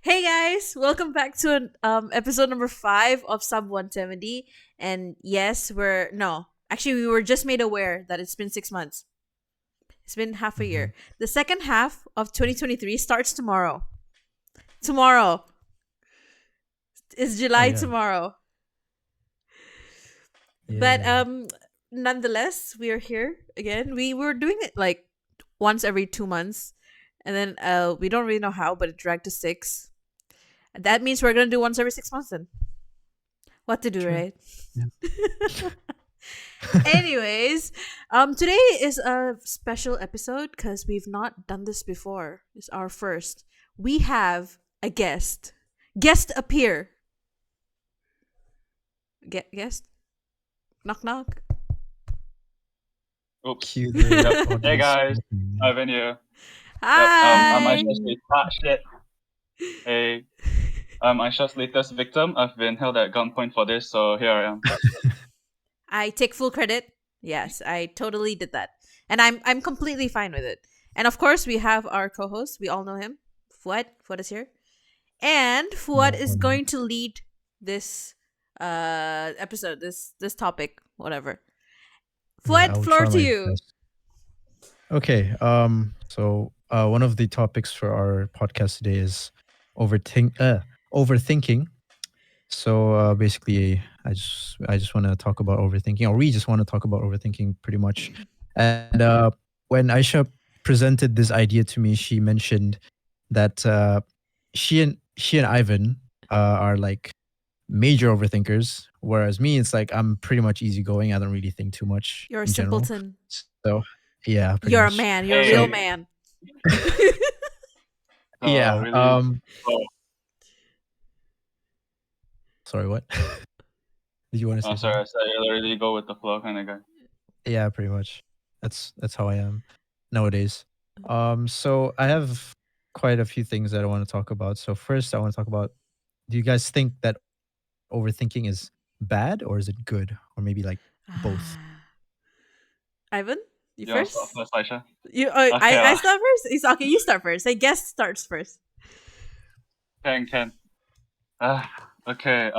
Hey guys, welcome back to episode number 5 of sub170. And yes, we were just made aware that it's been 6 months. It's been half a Mm-hmm. year. The second half of 2023 starts tomorrow. Tomorrow is Oh July yeah, tomorrow. But yeah, nonetheless, we are here again. We were doing it like once every 2 months, and then we don't really know how, but it dragged to 6. That means we're gonna do once every 6 months then. What to do, true. right? Yeah. Anyways, today is a special episode because we've not done this before. It's our first. We have a guest. Guest appear. Guest. Knock knock. Oops. Cue the Yep. Hey audience. guys, I've been here. Yep. I'm Hi. Aisha's shit. Hey, I'm Aisha's latest victim. I've been held at gunpoint for this, so here I am. I take full credit. Yes, I totally did that, and I'm completely fine with it. And of course, we have our co-host. We all know him, Fuad. Fuad is here, and Fuad is Morning. going to lead this episode. This topic, whatever. Yeah, Fuad, I will floor try to my you. best. Okay. So one of the topics for our podcast today is overthinking. So basically, I just want to talk about overthinking, or we just want to talk about overthinking, pretty much. And when Aisha presented this idea to me, she mentioned that she and Ivan are like major overthinkers, whereas me, it's like I'm pretty much easygoing. I don't really think too much You're a in general. simpleton. So yeah, pretty You're a much. man. You're a real Hey, man. Yeah. really. Oh, Sorry, what? Did you want to say sorry, something? I said I really go with the flow kind of guy. Yeah, pretty much. That's how I am nowadays. So I have quite a few things that I want to talk about. So first, I want to talk about: do you guys think that overthinking is bad, or is it good, or maybe like both? Ivan, you You want to start first. first, Aisha? You. Okay, I start first. It's okay. You start first. Say guest starts first. can. Okay.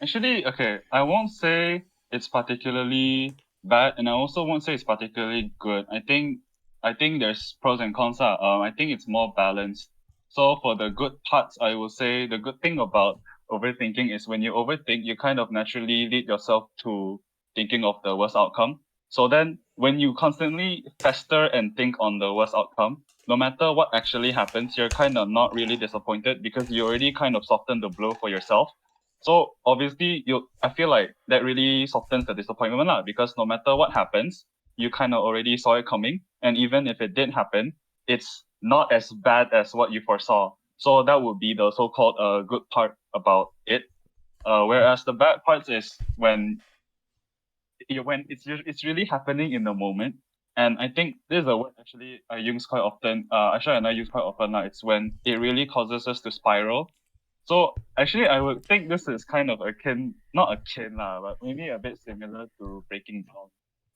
Actually, okay. I won't say it's particularly bad, and I also won't say it's particularly good. I think there's pros and cons. I think it's more balanced. So for the good parts, I will say the good thing about overthinking is when you overthink, you kind of naturally lead yourself to thinking of the worst outcome. So then when you constantly fester and think on the worst outcome, no matter what actually happens, you're kind of not really disappointed because you already kind of softened the blow for yourself. So obviously, I feel like that really softens the disappointment lah, because no matter what happens, you kind of already saw it coming, and even if it did happen, it's not as bad as what you foresaw. So that would be the so-called good part about it. Whereas the bad parts is when it's really happening in the moment. And I think this is a word actually I use quite often. Aisha and I use quite often. It's when it really causes us to spiral. So actually, I would think this is kind of not akin lah, but maybe a bit similar to breaking down.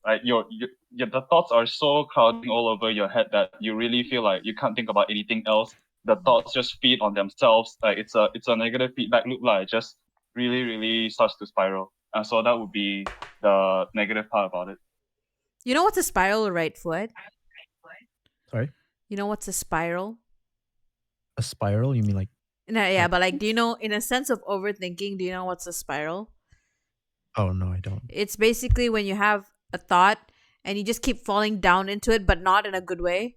Like the thoughts are so crowding all over your head that you really feel like you can't think about anything else. The thoughts just feed on themselves. Like it's a negative feedback loop lah. It just really really starts to spiral. So that would be the negative part about it. You know what's a spiral, right, Fuad? Sorry, You know what's a spiral? a spiral? You mean No, yeah, like? but like, do you know, in a sense of overthinking, do you know what's a spiral? Oh no, I don't. It's basically when you have a thought and you just keep falling down into it, but not in a good way.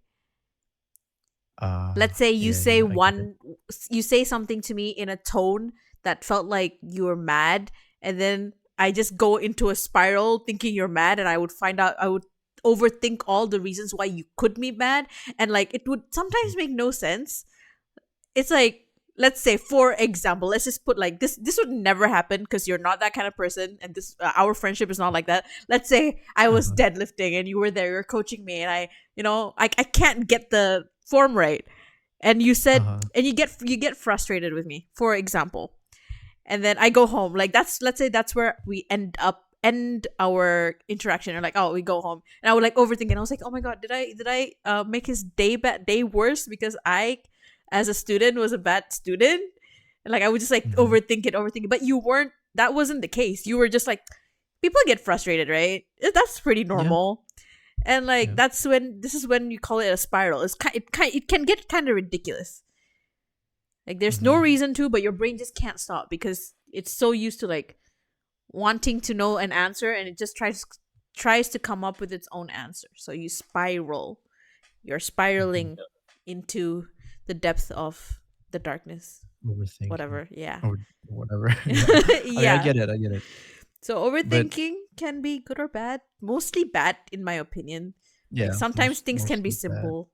Let's say Yeah, yeah, I get it. you say something to me in a tone that felt like you were mad, and then I just go into a spiral thinking you're mad, and I would overthink all the reasons why you could be mad, and like it would sometimes make no sense. It's like, let's say, for example, let's just put like this would never happen because you're not that kind of person, and this our friendship is not like that. Let's say I was Uh-huh. deadlifting and you were there, you're coaching me, and I can't get the form right, and you said, Uh-huh. and you get frustrated with me, for example, and then I go home. Like, let's say that's where we end our interaction, or like, oh, we go home, and I would like overthink, and I was like, oh my god, did I make his day worse because I as a student was a bad student. And like I would just like overthink it. But you weren't. That wasn't the case. You were just like, people get frustrated, right? That's pretty normal. And like this is when you call it a spiral. It can get kind of ridiculous. Like there's no reason to, but your brain just can't stop because it's so used to like wanting to know an answer, and it just tries to come up with its own answer. So you spiral. You're spiraling into the depth of the darkness. Overthinking. Whatever. Yeah. Or whatever. Yeah. I get it. So overthinking can be good or bad. Mostly bad, in my opinion. Yeah. Like, sometimes things can be mostly bad, simple.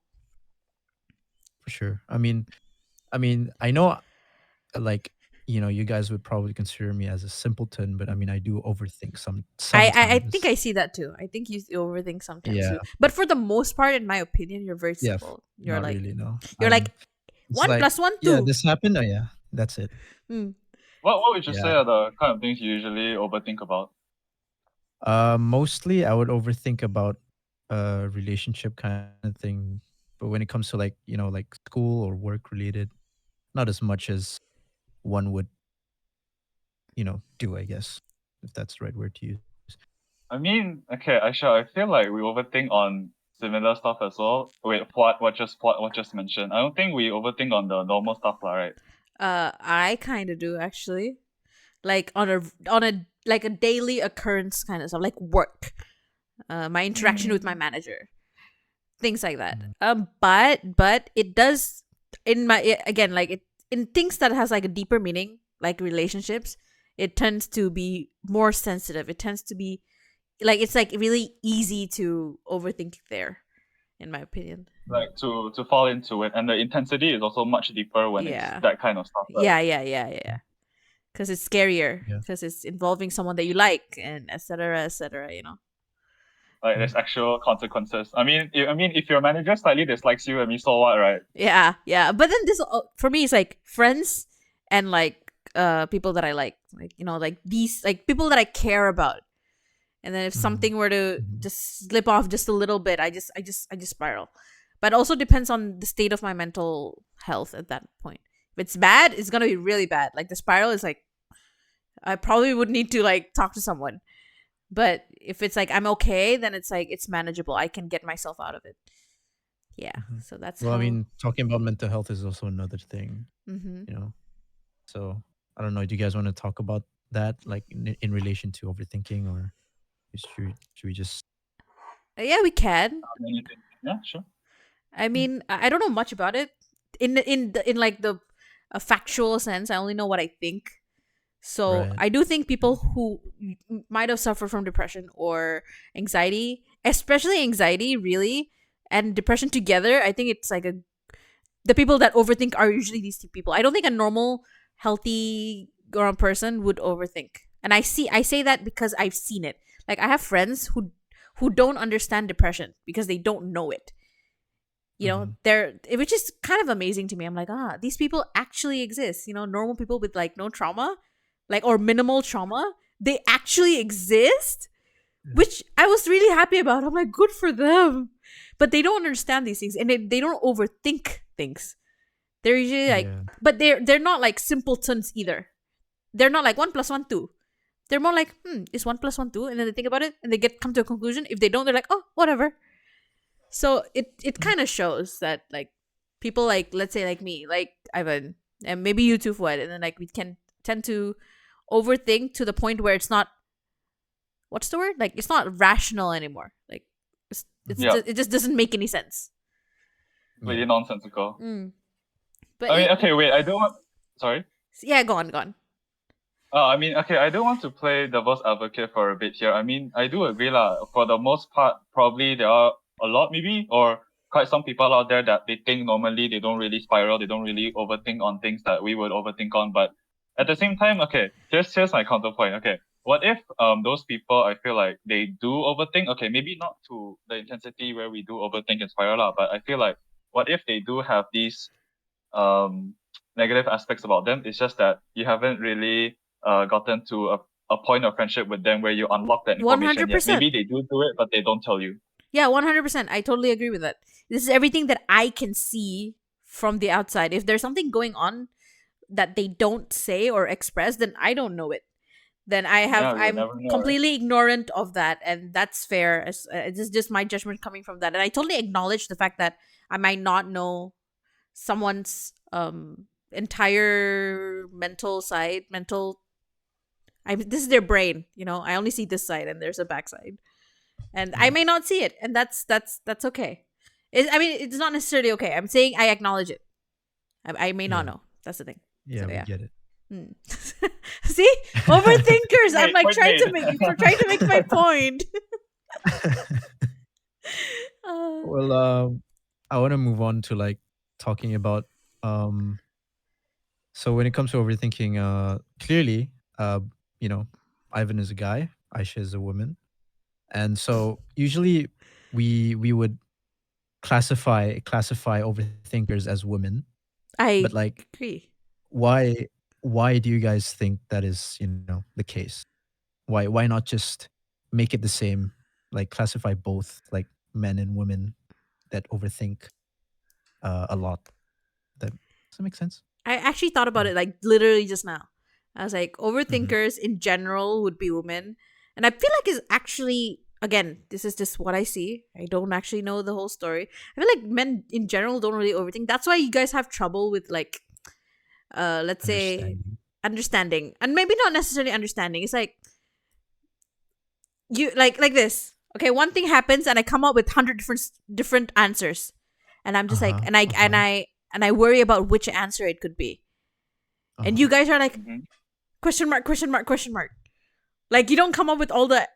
for sure. I mean, I know, like, you guys would probably consider me as a simpleton, but I mean, I do overthink sometimes. I think I see that too. I think you overthink sometimes too. But for the most part, in my opinion, you're very simple. You're not like really, no. you're like It's 1 like, plus 1 2. Yeah, this happened. Oh yeah, that's it. What would you say are the kind of things you usually overthink about? Mostly I would overthink about relationship kind of thing, but when it comes to like like school or work related, not as much as one would do, I guess, if that's the right word to use. I mean, okay, Aisha, I feel like we overthink on similar stuff as well. Wait, what just mentioned? I don't think we overthink on the normal stuff, right? I kind of do actually. Like on a like a daily occurrence kind of stuff, like work, my interaction with my manager, things like that. But it does again, like it in things that has like a deeper meaning, like relationships. It tends to be more sensitive. It tends to be like it's like really easy to overthink there, in my opinion. Like to fall into it, and the intensity is also much deeper when it's that kind of stuff. Right? Yeah. Because it's scarier. Because it's involving someone that you like, and etc. Like there's actual consequences. I mean, if your manager slightly dislikes you, I mean, so what, right? Yeah. But then this for me is like friends and like people that I like like these like people that I care about. And then if something were to just slip off just a little bit, I just spiral. But it also depends on the state of my mental health at that point. If it's bad, it's gonna be really bad. Like the spiral is like, I probably would need to like talk to someone. But if it's like I'm okay, then it's like it's manageable. I can get myself out of it. Yeah. So that's I mean, talking about mental health is also another thing. Mm-hmm. So I don't know. Do you guys want to talk about that, like in relation to overthinking, or should we just? Yeah, we can. Yeah, sure. I mean, I don't know much about it. In like the a factual sense, I only know what I think. So Right. I do think people who might have suffered from depression or anxiety, especially anxiety, really, and depression together, I think it's like the people that overthink are usually these two people. I don't think a normal, healthy grown person would overthink. And I say that because I've seen it. Like I have friends who don't understand depression because they don't know it. Which is kind of amazing to me. I'm like, these people actually exist. Normal people with like no trauma, like or minimal trauma, they actually exist, which I was really happy about. I'm like, good for them. But they don't understand these things, and they don't overthink things. They're usually like, but they're not like simpletons either. They're not like 1 plus 1 2. They're more like, is 1 plus 1 2? And then they think about it and they come to a conclusion. If they don't, they're like, oh, whatever. So it kind of shows that like people like, let's say like me, like Ivan, and maybe you too, Fuad, and then like we can tend to overthink to the point where it's not, what's the word? Like it's not rational anymore. Like it just doesn't make any sense. Really nonsensical. But I mean, okay, wait, I don't want. Sorry. Yeah, go on. I mean, okay, I don't want to play devil's advocate for a bit here. I mean, I do agree lah. For the most part, probably there are a lot maybe, or quite some people out there that they think normally they don't really spiral, they don't really overthink on things that we would overthink on. But at the same time, okay, here's my counterpoint. Okay, what if those people, I feel like they do overthink? Okay, maybe not to the intensity where we do overthink and spiral lah, but I feel like what if they do have these negative aspects about them? It's just that you haven't really gotten to a point of friendship with them where you unlock that information 100%. yet. Maybe they do it, but they don't tell you. Yeah, 100%. I totally agree with that. This is everything that I can see from the outside. If there's something going on that they don't say or express, then I don't know it. Then Yeah, we will I'm never know, right? completely ignorant of that, and that's fair. This is just my judgment coming from that, and I totally acknowledge the fact that I might not know someone's entire mental side. This is their brain, I only see this side, and there's a backside, and I Yeah. may not see it, and that's okay. It's not necessarily okay. I'm saying I acknowledge it. I may not Yeah. know. That's the thing. Yeah, So, we yeah. get it. Hmm. See, overthinkers. I'm like Point trying to made. trying to make my point. Well, I want to move on to like talking about so when it comes to overthinking, clearly, you know, Ivan is a guy, Aisha is a woman, and so usually we would classify overthinkers as women, I but like agree. why why do you guys think that is, the case? Why not just make it the same, like classify both like men and women that overthink a lot? Does that make sense? I actually thought about Yeah. it like literally just now. I was like, Mhm. overthinkers in general would be women. And I feel like it's actually, again, this is just what I see. I don't actually know the whole story. I feel like men in general don't really overthink. That's why you guys have trouble with like, let's say, Understanding. understanding. And maybe not necessarily understanding. It's like, you like this. Okay, one thing happens and I come up with 100 different answers. And I'm just like, Uh-huh. and I, and Uh-huh. I, and I worry about which answer it could be. And Uh-huh. you guys are like, Mhm. question mark, question mark, question mark. Like you don't come up with all the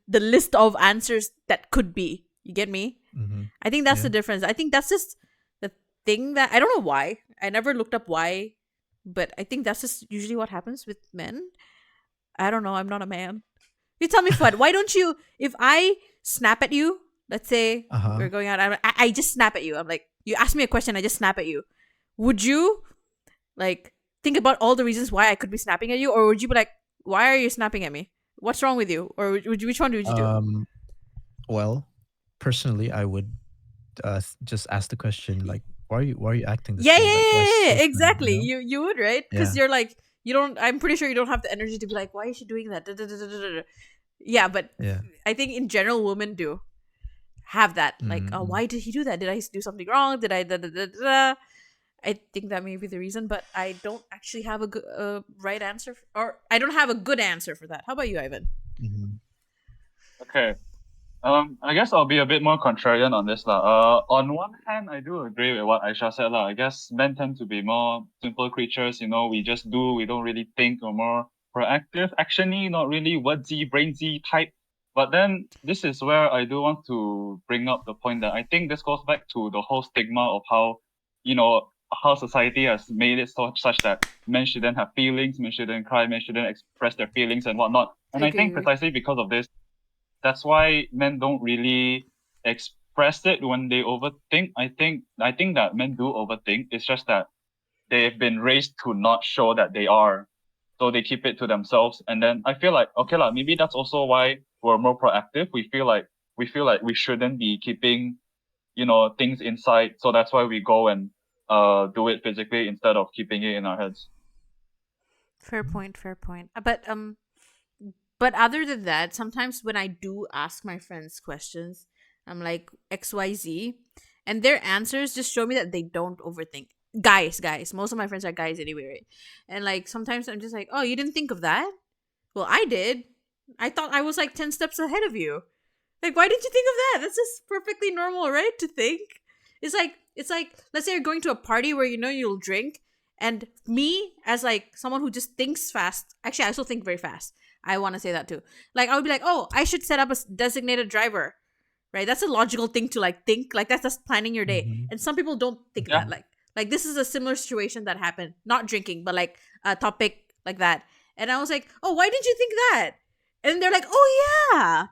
list of answers that could be. You get me? Mhm. I think that's the Yeah. difference. I think that's just the thing that I don't know why. I never looked up why, but I think that's just usually what happens with men. I don't know. I'm not a man. You tell me, Fuad. Why don't you? If I snap at you, let's say we're Uh-huh. going out, I just snap at you. I'm like, you ask me a question, I just snap at you. Would you like think about all the reasons why I could be snapping at you, or would you be like, why are you snapping at me? What's wrong with you? Or which one would you do? Um well, personally I would just ask the question like why are you acting this Yeah, yeah, way? Like why yeah, so yeah, funny, exactly. You would, right? Yeah. Because you're like, you don't. I'm pretty sure you don't have the energy to be like, why is she doing that? Da, da, da, da, da, da. Yeah, but Yeah. I think in general, women do have that. Like, oh, Mm-hmm. why did he do that? Did I do something wrong? Did I da, da, da, da, da? I think that may be the reason, but I don't actually have a good right answer, or I don't have a good answer for that. How about you, Ivan? Mm-hmm. Okay. I guess I'll be a bit more contrarian on this lah. On one hand, I do agree with what Aisha said lah. I guess men tend to be more simple creatures. We just do. We don't really think. We're more proactive, actiony, not really wordsy, brainsy type. But then this is where I do want to bring up the point that I think this goes back to the whole stigma of how society has made it such that men shouldn't have feelings, men shouldn't cry, men shouldn't express their feelings and whatnot. And I think Agree. precisely because of this, that's why men don't really express it when they overthink. I think that men do overthink. It's just that they've been raised to not show that they are. So they keep it to themselves. And then I feel like, okay lah, maybe that's also why we're more proactive. We feel like we shouldn't be keeping, things inside. So that's why we go and do it physically instead of keeping it in our heads. Fair point. Fair point. But other than that, sometimes when I do ask my friends questions, I'm like XYZ, and their answers just show me that they don't overthink. Guys, most of my friends are guys anyway, right? And like sometimes I'm just like, oh, you didn't think of that? Well, I did. I thought I was like 10 steps ahead of you. Like, why didn't you think of that? That's just perfectly normal, right? To think. It's like let's say you're going to a party where you'll drink, and me as like someone who just thinks fast. Actually, I also think very fast. I want to say that too. Like I would be like, oh, I should set up a designated driver, right? That's a logical thing to like think. Like that's just planning your day. Mm-hmm. And some people don't think Yeah. that. Like this is a similar situation that happened. Not drinking, but like a topic like that. And I was like, oh, why didn't you think that? And they're like, oh yeah,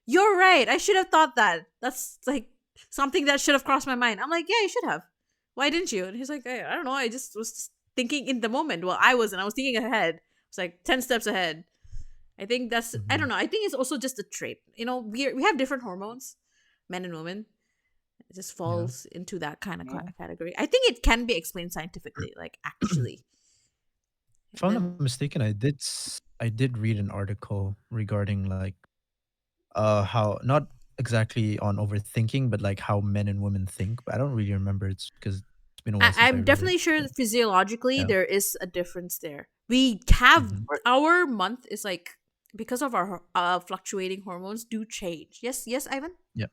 you're right. I should have thought that. That's like something that should have crossed my mind. I'm like, yeah, you should have. Why didn't you? And he's like, I don't know. I just was thinking in the moment. Well, I wasn't. I was thinking ahead. It's like 10 steps ahead. I think I Mm-hmm. don't know. I think it's also just a trait. We have different hormones, men and women. It just falls into that kind of Yeah. category. I think it can be explained scientifically, like actually. If I'm Then not mistaken, I did read an article regarding like how not exactly on overthinking, but like how men and women think. But I don't really remember. It's because it's been a while since I I'm read it. definitely sure that physiologically Yeah. there is a difference there. We have Mhm. our month is like because of our fluctuating hormones do change. Yes, yes, Ivan. Yeah.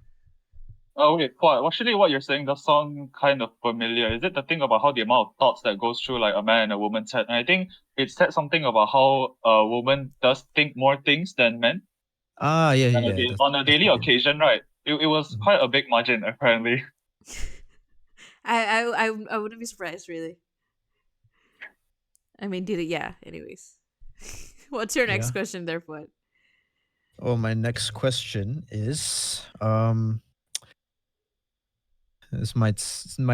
Oh wait, actually what you're saying does sound kind of familiar. Is it the thing about how the amount of thoughts that goes through like a man and a woman's head? And I think it said something about how a woman does think more things than men Ah, yeah, on yeah, a, yeah. on a That's daily what it is. occasion, right? It was Mhm. quite a big margin apparently. I wouldn't be surprised really. I mean, did it? Yeah. Anyways, what's your next Yeah. question there, Fuad? Oh, my next question is this might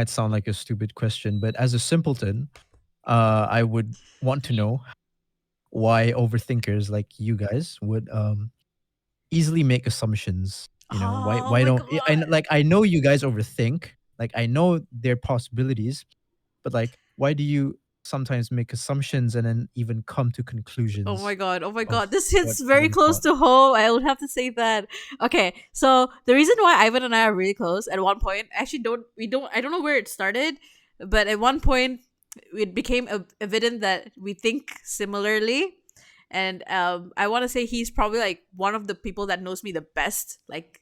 sound like a stupid question, but as a simpleton, I would want to know why overthinkers like you guys would easily make assumptions. You know, Oh why my don't I god. like I know you guys overthink. Like I know there are possibilities, but like why do you sometimes make assumptions and then even come to Oh my conclusions god. Oh my of god. This what hits you very really close thought? to home. I would have to say that. Okay. So the reason why Ivan and I are really close at one point, actually I don't know where it started, but at one point it became evident that we think similarly. And I want to say he's probably like one of the people that knows me the best, like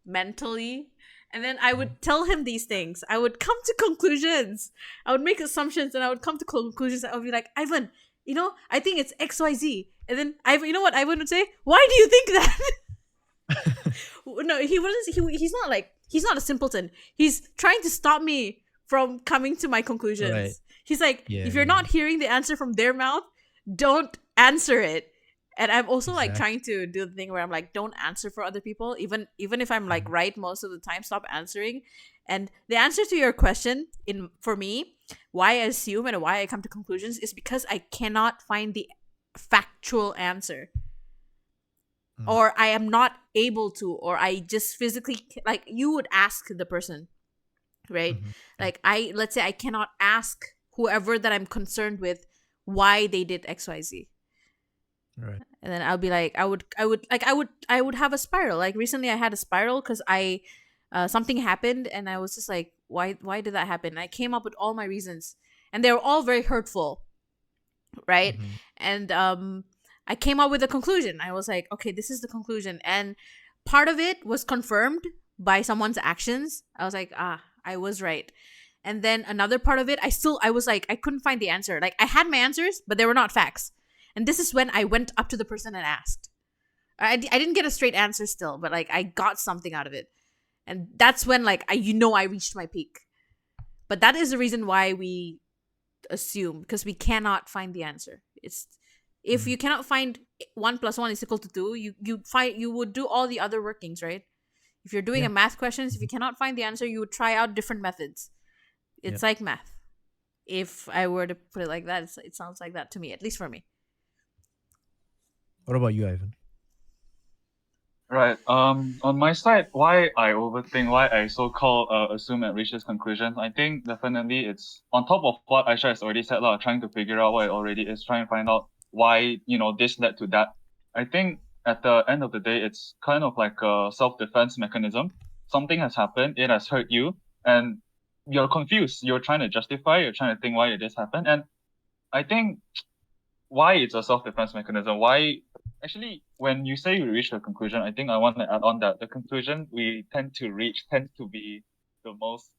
mentally. And then I would tell him these things. I would come to conclusions. I would make assumptions and I would come to conclusions. I would be like, Ivan, I think it's XYZ. And then you know what Ivan would say? Why do you think that? No, he wouldn't. He's not like he's not a simpleton. He's trying to stop me from coming to my Right. conclusions. He's like, Yeah, if you're yeah. not hearing the answer from their mouth, don't answer it. And I'm also like Exactly. trying to do the thing where I'm like, don't answer for other people, even if I'm like Mhm. right most of the time. Stop answering. And the answer to your question, in for me, why I assume and why I come to conclusions is because I cannot find the factual answer, Mm. or I am not able to, or I just physically like you would ask the person, right? Mhm. Yeah. Like let's say I cannot ask whoever that I'm concerned with why they did XYZ. Right. And then I'll be like, I would have a spiral. Like recently I had a spiral because I something happened and I was just like, why did that happen? And I came up with all my reasons and they were all very hurtful, right? Mhm. And I came up with a conclusion. I was like, okay, this is the conclusion. And part of it was confirmed by someone's actions. I was like, I was right. And then another part of it, I was like, I couldn't find the answer. Like I had my answers, but they were not facts. And this is when I went up to the person and asked. I didn't get a straight answer still, but like I got something out of it. And that's when like I reached my peak. But that is the reason why we assume, because we cannot find the answer. It's if Mm. you cannot find 1 + 1 is equal to 2, you would do all the other workings, right? If you're doing Yeah. a math questions, if you Mhm. cannot find the answer, you would try out different methods. Yeah. It's like math. If I were to put it like that, it sounds like that to me, at least for me. What about you, Ivan? Right. On my side, why I overthink, why I so-called assume and reach this conclusion, I think definitely it's on top of what Aisha has already said, trying to figure out what it already is, trying to find out why, this led to that. I think at the end of the day, it's kind of like a self-defense mechanism. Something has happened, it has hurt you, and you're confused. You're trying to justify, you're trying to think why this happened. And I think why it's a self-defense mechanism, why actually when you say we reach a conclusion, I think I want to add on that the conclusion we tend to reach tends to be the most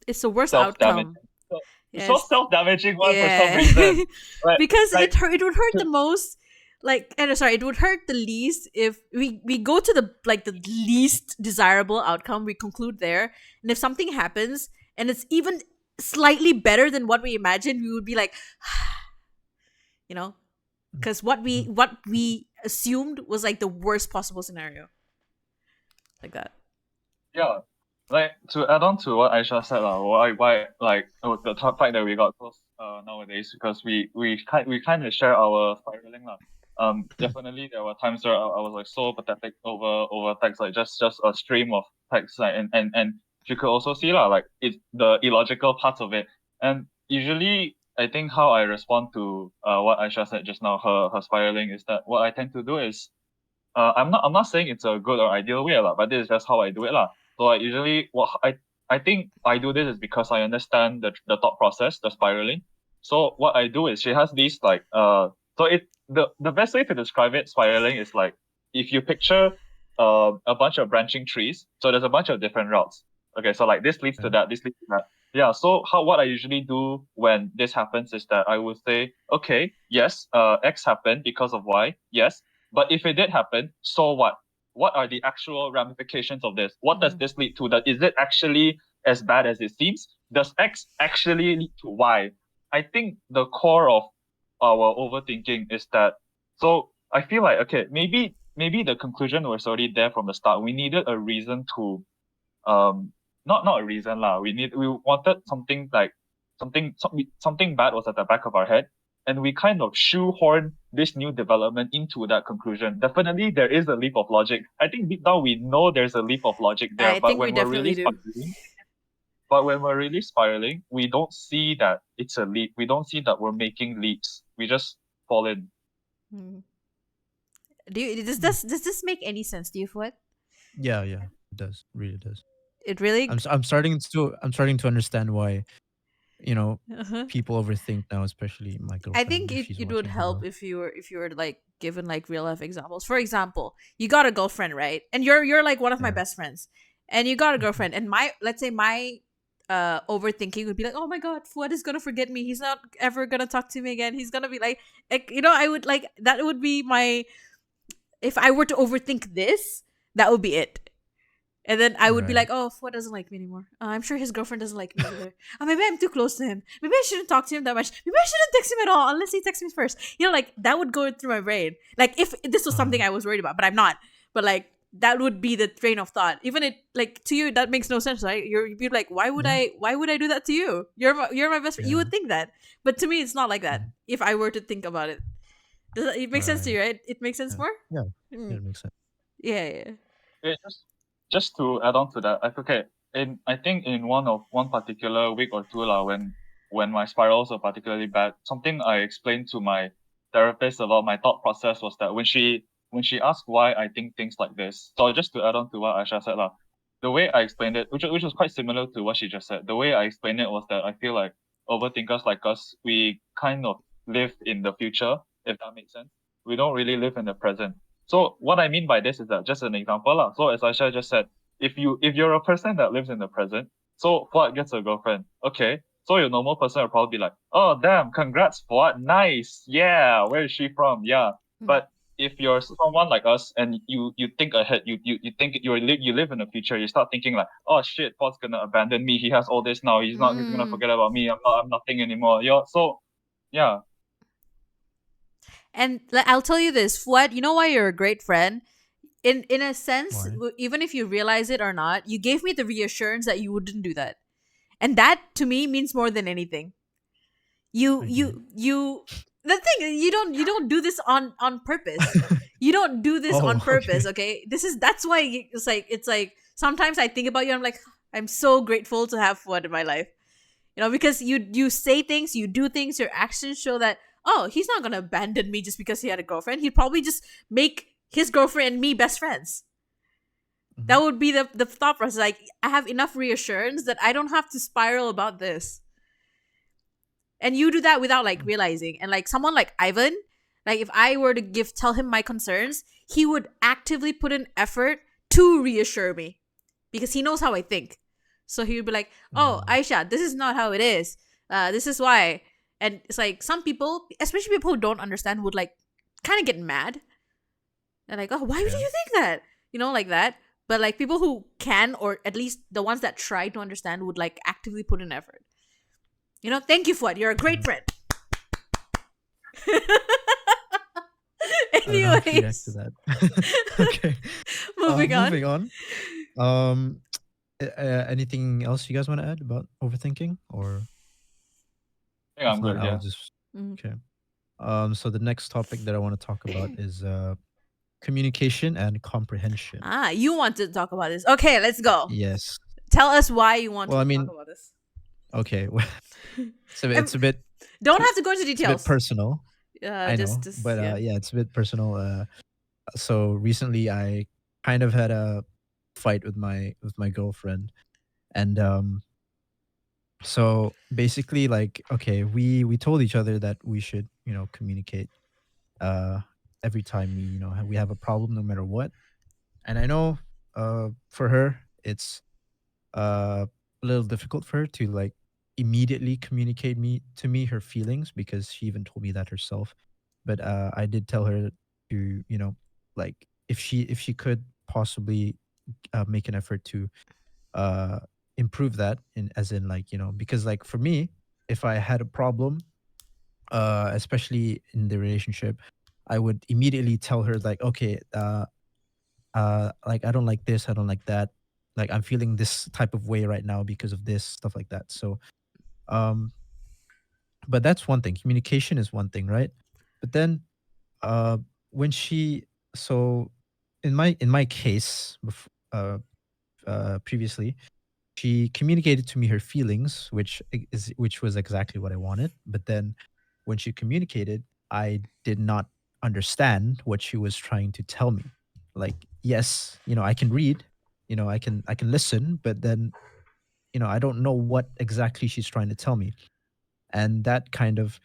It's the worst self-damaging, outcome. so, so Yes. self-damaging one for some Yeah. reason, right? Because Like it would hurt the most, like, and sorry, it would hurt the least if we go to the least desirable outcome, we conclude there, and if something happens and it's even slightly better than what we imagined, we would be like, you know, because Mhm. what we assumed was like the worst possible scenario, like that. yeah, like to add on to what Aisha said, why like the top fact that we got close nowadays because we kind of share our spiraling lah. Definitely there were times where I was like so pathetic over text, like just a stream of text, like and she could also see like the illogical parts of it. And usually, I think how I respond to what Aisha said just now, her spiraling, is that what I tend to do is I'm not saying it's a good or ideal way lah, but this is just how I do it lah. So I usually I think I do this is because I understand the thought process, the spiraling. So what I do is she has these like the best way to describe it, spiraling, is like if you picture a bunch of branching trees. So there's a bunch of different routes. Okay, so like this leads to that, this leads to that. Yeah, so what I usually do when this happens is that I would say, okay, yes, X happened because of Y, yes, but if it did happen, so what? What are the actual ramifications of this? What does this lead to? Is it actually as bad as it seems? Does X actually lead to Y? I think the core of our overthinking is that. So I feel like, okay, maybe the conclusion was already there from the start. We needed a reason to not a reason lah. We wanted something like something bad was at the back of our head, and we kind of shoehorn this new development into that conclusion. Definitely, there is a leap of logic. I think deep down we know there's a leap of logic there, I but think we when we're really definitely do. spiraling, we don't see that it's a leap. We don't see that we're making leaps. We just fall in. Does this make any sense to you, Fuad? Yeah, it does. Really does. It really. I'm starting to understand why, people overthink now, especially my girlfriend. I think if she's it would watching help below. if you were like given like real life examples. For example, you got a girlfriend, right? And you're like one of my Yeah. best friends, and you got a girlfriend, and let's say my overthinking would be like, oh my god, Fuad is gonna forget me. He's not ever gonna talk to me again. He's gonna be like I would like that would be my, if I were to overthink this, that would be it. And then I would be like, oh, Fuad doesn't like me anymore. I'm sure his girlfriend doesn't like me either. Maybe I'm too close to him. Maybe I shouldn't talk to him that much. Maybe I shouldn't text him at all unless he texts me first. Like that would go through my brain. Like if this was something I was worried about, but I'm not. But like that would be the train of thought. Even it like to you that makes no sense, right? You'd be like, why would I do that to you? You're my best friend. You would think that, but to me it's not like that. If I were to think about it, it makes sense to you, right? It makes sense more. Yeah, it makes sense. Yeah. Just to add on to that, I think in one particular week or two when my spirals were particularly bad, something I explained to my therapist about my thought process was that when she asked why I think things like this, so just to add on to what Aisha said the way I explained it, which was quite similar to what she just said, the way I explained it was that I feel like overthinkers like us, we kind of live in the future, if that makes sense. We don't really live in the present. So what I mean by this is that, just an example So as Aisha just said, if you're a person that lives in the present, so Fuad gets a girlfriend, okay, so your normal person will probably be like, oh damn, congrats Fuad, nice, yeah, where is she from, yeah. But if you're someone like us and you think ahead, you think you live in the future, you start thinking like, oh shit, Fuad's gonna abandon me, he has all this now, he's gonna forget about me, I'm nothing anymore. So yeah. And I'll tell you this, Fuad, you know why you're a great friend? In a sense, Why? even if you realize it or not, you gave me the reassurance that you wouldn't do that. And that to me means more than anything. The thing, you don't do this on purpose. You don't do this on purpose, okay? That's why it's like sometimes I think about you, I'm like, I'm so grateful to have Fuad in my life. Because you say things, you do things, your actions show that, oh, he's not gonna abandon me just because he had a girlfriend. He'd probably just make his girlfriend and me best friends. That would be the thought process. Like, I have enough reassurance that I don't have to spiral about this. And you do that without like realizing. And like someone like Ivan, like if I were to tell him my concerns, he would actively put in effort to reassure me because he knows how I think. So he would be like, oh, Aisha, this is not how it is. This is why. And it's like some people, especially people who don't understand, would like kind of get mad. They're like, oh, why would you think that? Like that. But like people who can, or at least the ones that try to understand, would like actively put in effort. Thank you, Fuad. You're a great friend. Anyways. To that. Okay. Moving on. Anything else you guys want to add about overthinking, or? I think I'm good. Yeah. Okay. So the next topic that I want to talk about is communication and comprehension. You want to talk about this? Okay, let's go. Yes. Tell us why you want Well, to I talk mean, about this. okay, well, And it's a bit don't have to go into it's a bit details. personal. I know, Just but yeah. yeah, it's a bit personal. So recently, I kind of had a fight with my girlfriend, and so basically, like, okay, we told each other that we should, communicate uh every time we have a problem, no matter what. And I know, for her, it's a little difficult for her to like immediately communicate me to me her feelings, because she even told me that herself. But I did tell her to, like, if she could possibly make an effort to uh improve that, in as in, like, because, like, for me, if I had a problem, especially in the relationship, I would immediately tell her, like, okay, like, I don't like this, I don't like that, like, I'm feeling this type of way right now because of this, stuff like that. So um but that's one thing, communication is one thing, right? But then uh when she so in my case, previously, she communicated to me her feelings, which was exactly what I wanted. But then when she communicated, I did not understand what she was trying to tell me. Like, yes, I can read, I can listen, but then, I don't know what exactly she's trying to tell me. And that kind of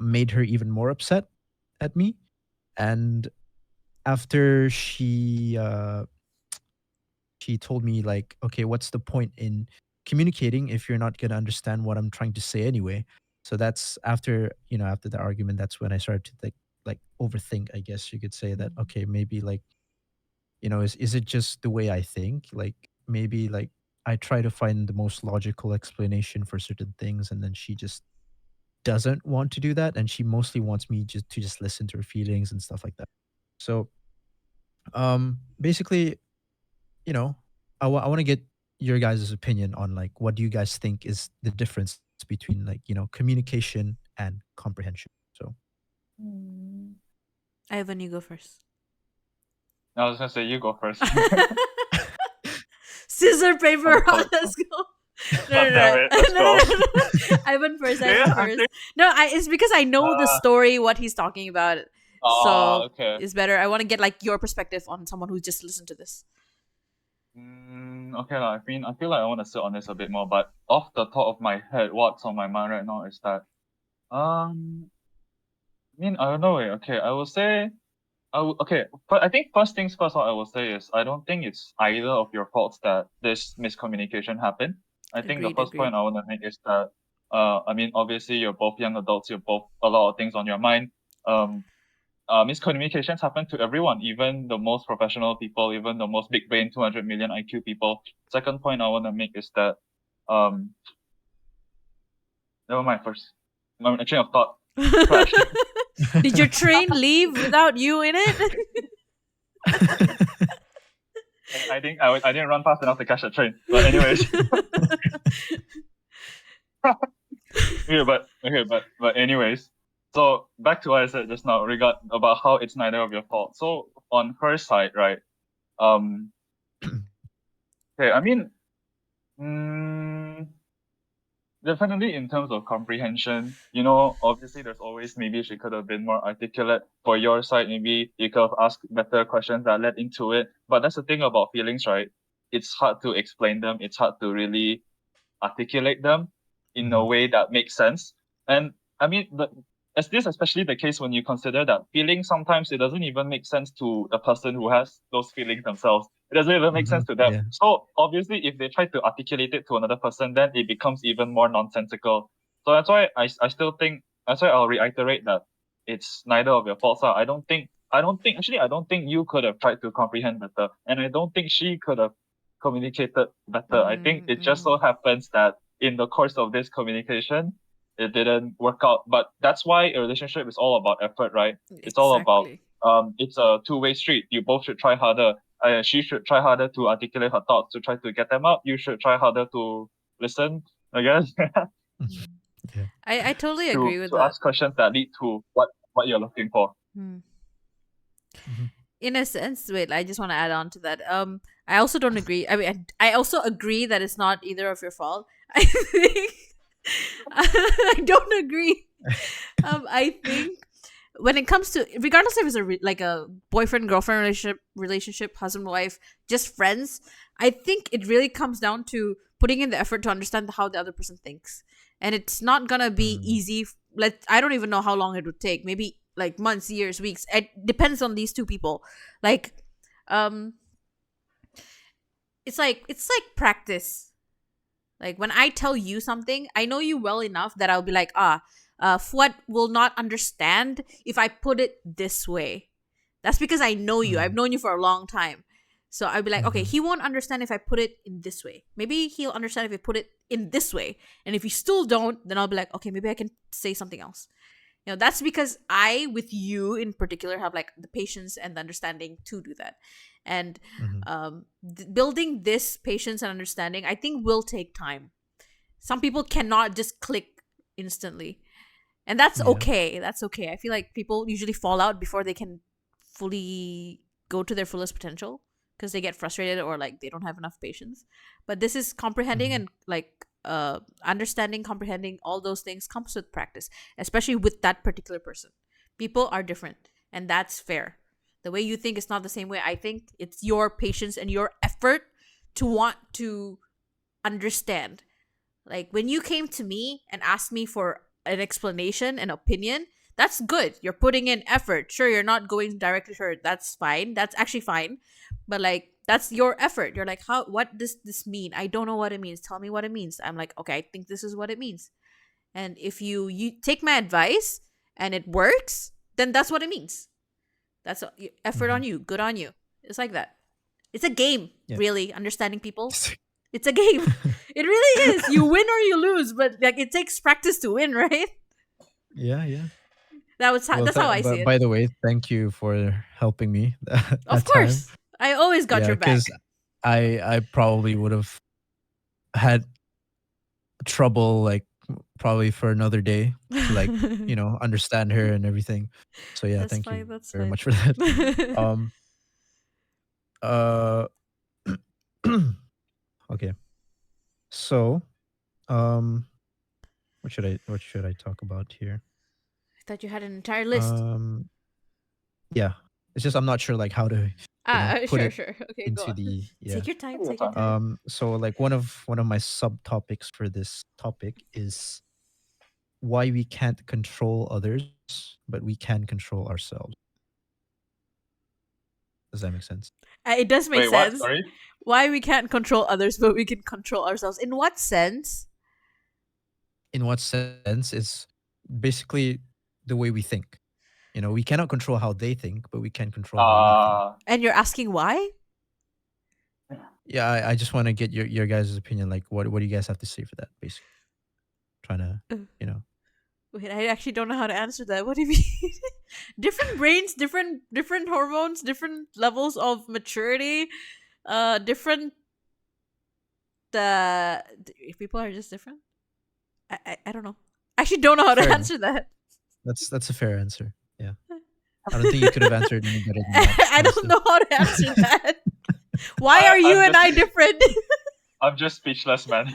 made her even more upset at me. And after she told me, like, okay, what's the point in communicating if you're not going to understand what I'm trying to say anyway? So that's after the argument, that's when I started to like overthink, I guess you could say that. Okay, maybe, like, is it just the way I think? Like, maybe, like, I try to find the most logical explanation for certain things, and then she just doesn't want to do that, and she mostly wants me just listen to her feelings and stuff like that. So basically, you know, I want to get your guys' opinion on, like, what do you guys think is the difference between, like, communication and comprehension. So Mm, Ivan, you go first. I was gonna say you go first. Scissor How to paper call rock. it? Let's go. No, God no, damn no, it. no, Let's no, no, go. no, no. Ivan first. Yeah, Ivan I first. think. No, it's because I know the story, what he's talking about. So Okay. it's better. I want to get like your perspective on someone who just listened to this. Okay, lah. I feel like I want to sit on this a bit more, but off the top of my head, what's on my mind right now is that, I don't know. Okay, I will say, okay, but I think first things first, what I will say is, I don't think it's either of your faults that this miscommunication happened. I think the Agreed, first point agreed. I want to make is that, obviously you're both young adults, you're both a lot of things on your mind. Um, miscommunications happen to everyone, even the most professional people, even the most big brain, 200 million IQ people. Second point I want to make is that, um, never mind first. My train of thought crashed. Did your train leave without you in it? I didn't run fast enough to catch the train. But anyways, but anyways. So back to what I said just now, regard about how it's neither of your fault. So on her side, right? Um, okay, mm, definitely in terms of comprehension, obviously there's always, maybe she could have been more articulate. For your side, maybe you could have asked better questions that led into it. But that's the thing about feelings, right? It's hard to explain them. It's hard to really articulate them in a Mhm. way that makes sense. And as this especially the case when you consider that feeling, sometimes it doesn't even make sense to the person who has those feelings themselves. It doesn't even make sense Mhm. to them. Yeah. So obviously, if they try to articulate it to another person, then it becomes even more nonsensical. So that's why I still think, that's why I'll reiterate that it's neither of your faults. I don't think you could have tried to comprehend better, and I don't think she could have communicated better. I think it just Mm-mm. so happens that in the course of this communication, it didn't work out. But that's why a relationship is all about effort, right? It's all about, Exactly. it's a two-way street. You both should try harder. She should try harder to articulate her thoughts to try to get them out. You should try harder to listen, I guess, Mhm. Mm. Yeah. I totally agree with to that. ask questions that lead to what you're looking for. Hmm. Mhm. In a sense, wait, I just want to add on to that. I also don't agree. I mean, I also agree that it's not either of your fault. I think I don't agree. I think when it comes to, regardless if it's like a boyfriend girlfriend relationship, husband wife, just friends, I think it really comes down to putting in the effort to understand how the other person thinks, and it's not gonna be easy. I don't even know how long it would take. Maybe like months, years, weeks. It depends on these two people. Like, um, it's like practice. Like when I tell you something, I know you well enough that I'll be like, Fuad will not understand if I put it this way. That's because I know you. I've known you for a long time. So I'll be like, okay, he won't understand if I put it in this way. Maybe he'll understand if I put it in this way. And if you still don't, then I'll be like, okay, maybe I can say something else. That's because I, with you in particular, have like the patience and the understanding to do that. And building this patience and understanding, I think, will take time. Some people cannot just click instantly, and that's okay. That's okay. I feel like people usually fall out before they can fully go to their fullest potential because they get frustrated or like they don't have enough patience. But this is comprehending and like understanding, comprehending all those things comes with practice, especially with that particular person. People are different, and that's fair. The way you think is not the same way I think. It's your patience and your effort to want to understand. Like when you came to me and asked me for an explanation, an opinion, that's good. You're putting in effort. Sure, you're not going directly to her. That's fine. That's actually fine. But like that's your effort. You're like, what does this mean? I don't know what it means. Tell me what it means. I'm like, okay, I think this is what it means. And if you take my advice and it works, then that's what it means. That's effort on you. Good on you. It's like that. It's a game, really, understanding people. It's a game. It really is. You win or you lose, but like it takes practice to win, right? Yeah. That's how I see it. By the way, thank you for helping me Of that time. course. I always got your back. Because I probably would have had trouble like probably for another day to like understand her and everything. So yeah, That's thank fine, you that's very fine. much for that. Uh okay. So what should I talk about here? I thought you had an entire list. Yeah. It's just I'm not sure like how to put Sure, it sure. Okay, go into on. the Take your time, take your time. so like one of my subtopics for this topic is why we can't control others, but we can control ourselves. Does that make sense? It does make Wait, what? sense. Sorry? Why we can't control others, but we can control ourselves. In what sense? In what sense? It's basically the way we think. We cannot control how they think, but we can control how we think. And you're asking why? Yeah, I just want to get your guys' opinion. Like, what do you guys have to say for that? Basically, trying to. Wait, I actually don't know how to answer that. What do you mean? Different brains, different hormones, different levels of maturity, different. If people are just different. I don't know. I actually don't know how to Fair answer that. That's a fair answer. Yeah, I don't think you could have answered any better than that. I don't honestly. know how to answer that. Why are you and I different? I'm just speechless, man.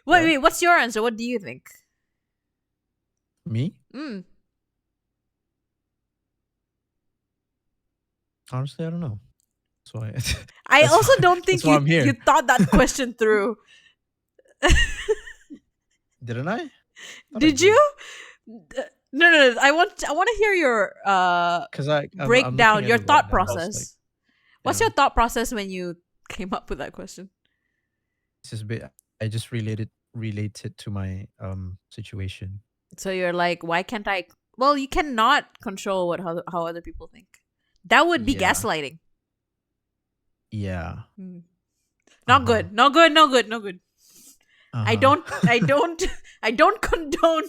Wait. What's your answer? What do you think? Me? Honestly, I don't know. That's why. I also don't think I'm here. you thought that question through. Didn't I? Did you? No. I want to hear your breakdown, your thought process. Like, What's your thought process when you came up with that question? This is I just related to my situation. So you're like, why can't I? Well, you cannot control how other people think. That would be gaslighting. Yeah. Not good. No good. I don't condone.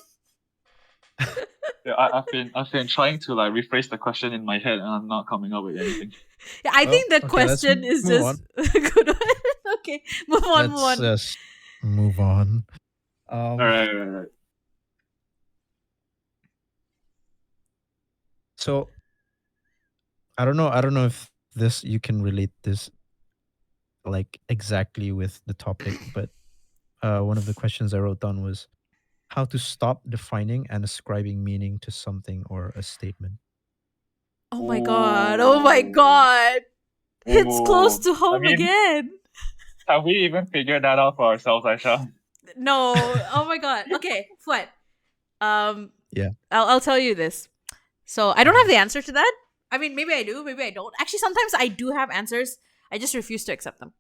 Yeah, I've been trying to like rephrase the question in my head, and I'm not coming up with anything. Yeah, I think the question is just good. Okay, move on. Let's just move on. All right. So, I don't know. I don't know if this you can relate this like exactly with the topic, but one of the questions I wrote down was how to stop defining and ascribing meaning to something or a statement. Oh my god. Oh my Ooh. god. It's close Ooh. to I home mean, again. have we even figured that out for ourselves, Aisha? No. Oh my god. Okay, Fuad. Um, Yeah. I'll tell you this. So I don't have Mhm. the answer to that. I mean, maybe I do, maybe I don't. Actually, sometimes I do have answers. I just refuse to accept them.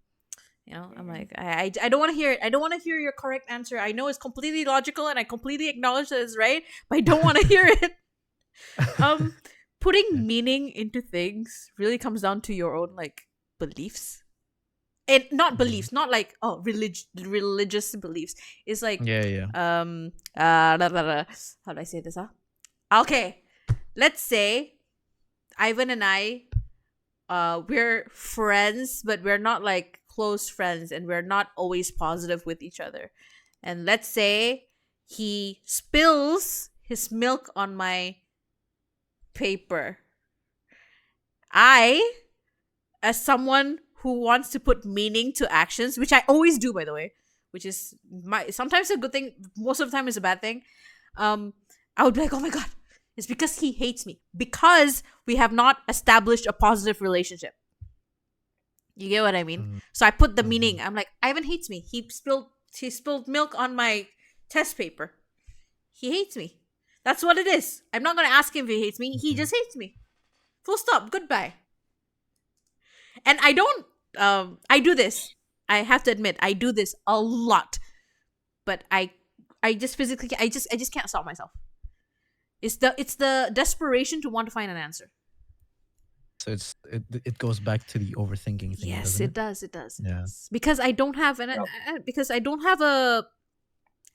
You know, I'm like, I don't want to hear it. I don't want to hear your correct answer. I know it's completely logical and I completely acknowledge that it's right, but I don't want to hear it. Um, Putting Yeah. meaning into things really comes down to your own like beliefs. And not Mhm. beliefs, not like religious beliefs. It's like Yeah, yeah. how do I say this? Okay, let's say Ivan and I, we're friends, but we're not like close friends, and we're not always positive with each other. And let's say he spills his milk on my paper. I, as someone who wants to put meaning to actions, which I always do, by the way, which is sometimes a good thing, most of the time is a bad thing. Um, I would be like, oh my god, it's because he hates me because we have not established a positive relationship. You get what I mean? Mhm. So I put the Mhm. meaning. I'm like, Ivan hates me. He spilled milk on my test paper. He hates me. That's what it is. I'm not gonna ask him if he hates me. He Okay. just hates me. Full stop. Goodbye. And I don't. I do this. I have to admit, I do this a lot. But I just physically, I just can't stop myself. It's the desperation to want to find an answer. So it goes back to the overthinking thing, Yes, doesn't it it? does. It does. It Yeah. does. Because I don't have Yep. because I don't have a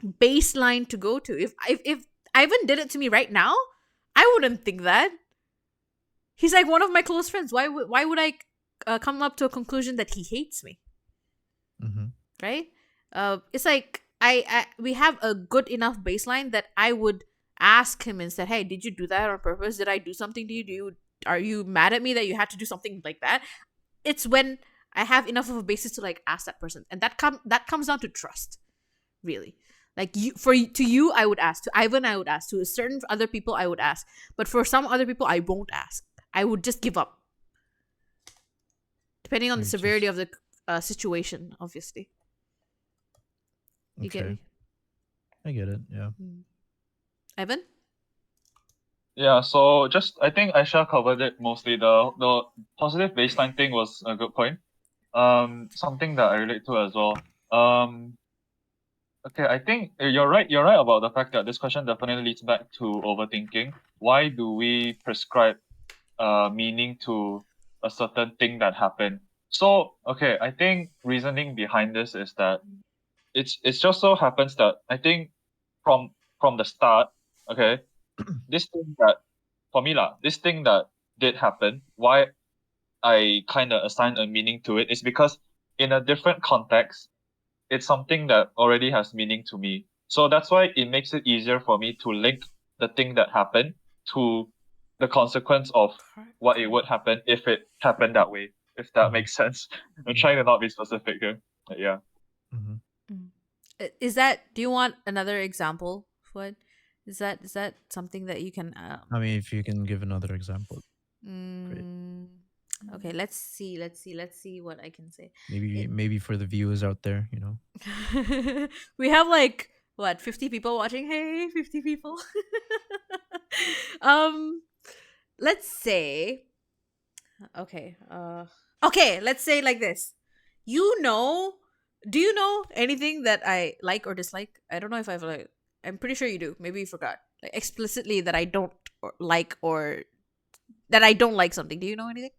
baseline to go to. If Ivan did it to me right now, I wouldn't think that. He's like one of my close friends. Why would I come up to a conclusion that he hates me? Mhm. Right? It's like we have a good enough baseline that I would ask him instead. Hey, did you do that on purpose? Did I do something to you? Are you mad at me that you had to do something like that? It's when I have enough of a basis to like ask that person, and that comes down to trust, really. Like to you, I would ask. To Ivan, I would ask. To certain other people, I would ask. But for some other people, I won't ask. I would just give up, depending on the You severity just of the situation. Obviously, you get okay. me, I get it. Yeah. Ivan. Yeah, so just I think Aisha covered it mostly. The positive baseline thing was a good point. Something that I relate to as well. Okay, I think you're right. You're right about the fact that this question definitely leads back to overthinking. Why do we prescribe meaning to a certain thing that happened? So, okay, I think reasoning behind this is that it's just so happens that I think from from the start, okay, this thing that for me lah, this thing that did happen, why I kind of assign a meaning to it is because in a different context, it's something that already has meaning to me. So that's why it makes it easier for me to link the thing that happened to the consequence of what it would happen if it happened that way. If that Mhm. makes sense. I'm Yeah. trying to not be specific here. But yeah. Mhm. Mm. Is that? Do you want another example? What is that something that you can? I mean, if you can give another example, great. Mm, okay, let's see what I can say. Maybe for the viewers out there, you know. We have like what 50 people watching. Hey, 50 people. um, let's say okay. Okay, let's say like this. You know, do you know anything that I like or dislike? I don't know if I've like. I'm pretty sure you do. Maybe you forgot. Like explicitly that I don't like or that I don't like something. Do you know anything?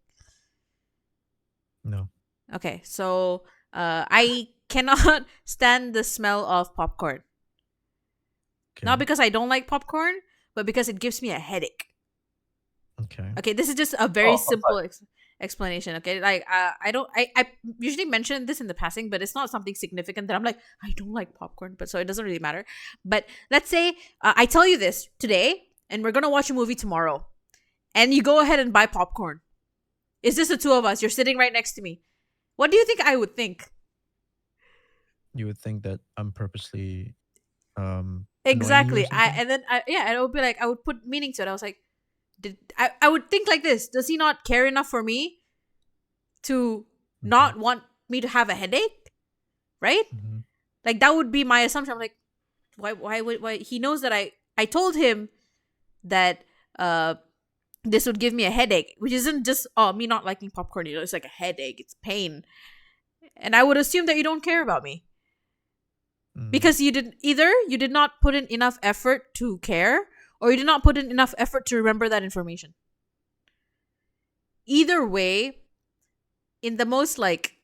No. Okay, so I cannot stand the smell of popcorn. Not Okay. because I don't like popcorn, but because it gives me a headache. Okay. Okay, this is just a very Oh, simple explanation. Okay, like I don't, I usually mention this in the passing, but it's not something significant that I'm like I don't like popcorn, but so it doesn't really matter. But let's say I tell you this today, and we're gonna watch a movie tomorrow, and you go ahead and buy popcorn. It's just the two of us. You're sitting right next to me. What do you think I would think? You would think that I'm purposely annoying you or Exactly. something. And then and it would be like I would put meaning to it. I was like, I would think like this. Does he not care enough for me to not want me to have a headache? Right? Mm-hmm. Like that would be my assumption. I'm like, why he knows that I told him that this would give me a headache, which isn't just me not liking popcorn, it's like a headache, it's pain. And I would assume that you don't care about me. Because you did not put in enough effort to care, or you did not put in enough effort to remember that information. Either way, in the most like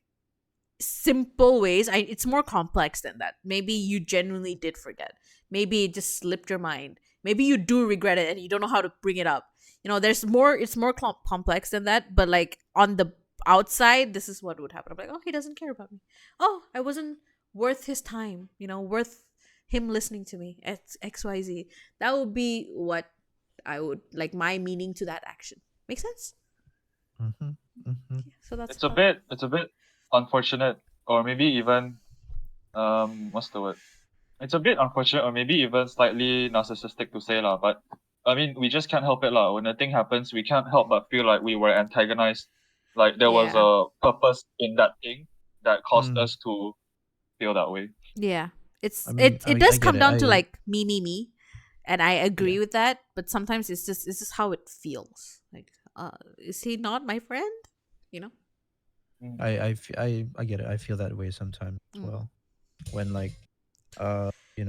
simple ways, it's more complex than that. Maybe you genuinely did forget. Maybe it just slipped your mind. Maybe you do regret it and you don't know how to bring it up. There's more. It's more complex than that. But like on the outside, this is what would happen. I'm like, oh, he doesn't care about me. Oh, I wasn't worth his time. Worth him listening to me. XYZ. That would be what I would like. My meaning to that action. Make sense? Mm-hmm. Mm-hmm. Yeah, so that's It's a bit unfortunate, or maybe even what's the word? It's a bit unfortunate, or maybe even slightly narcissistic to say lah. But I mean, we just can't help it lah. When a thing happens, we can't help but feel like we were antagonized. Like there was a purpose in that thing that caused us to feel that way. Yeah, I mean, it does come down to like me, and I agree with that. But sometimes it's just how it feels. Like, is he not my friend? I get it. I feel that way sometimes as well. When like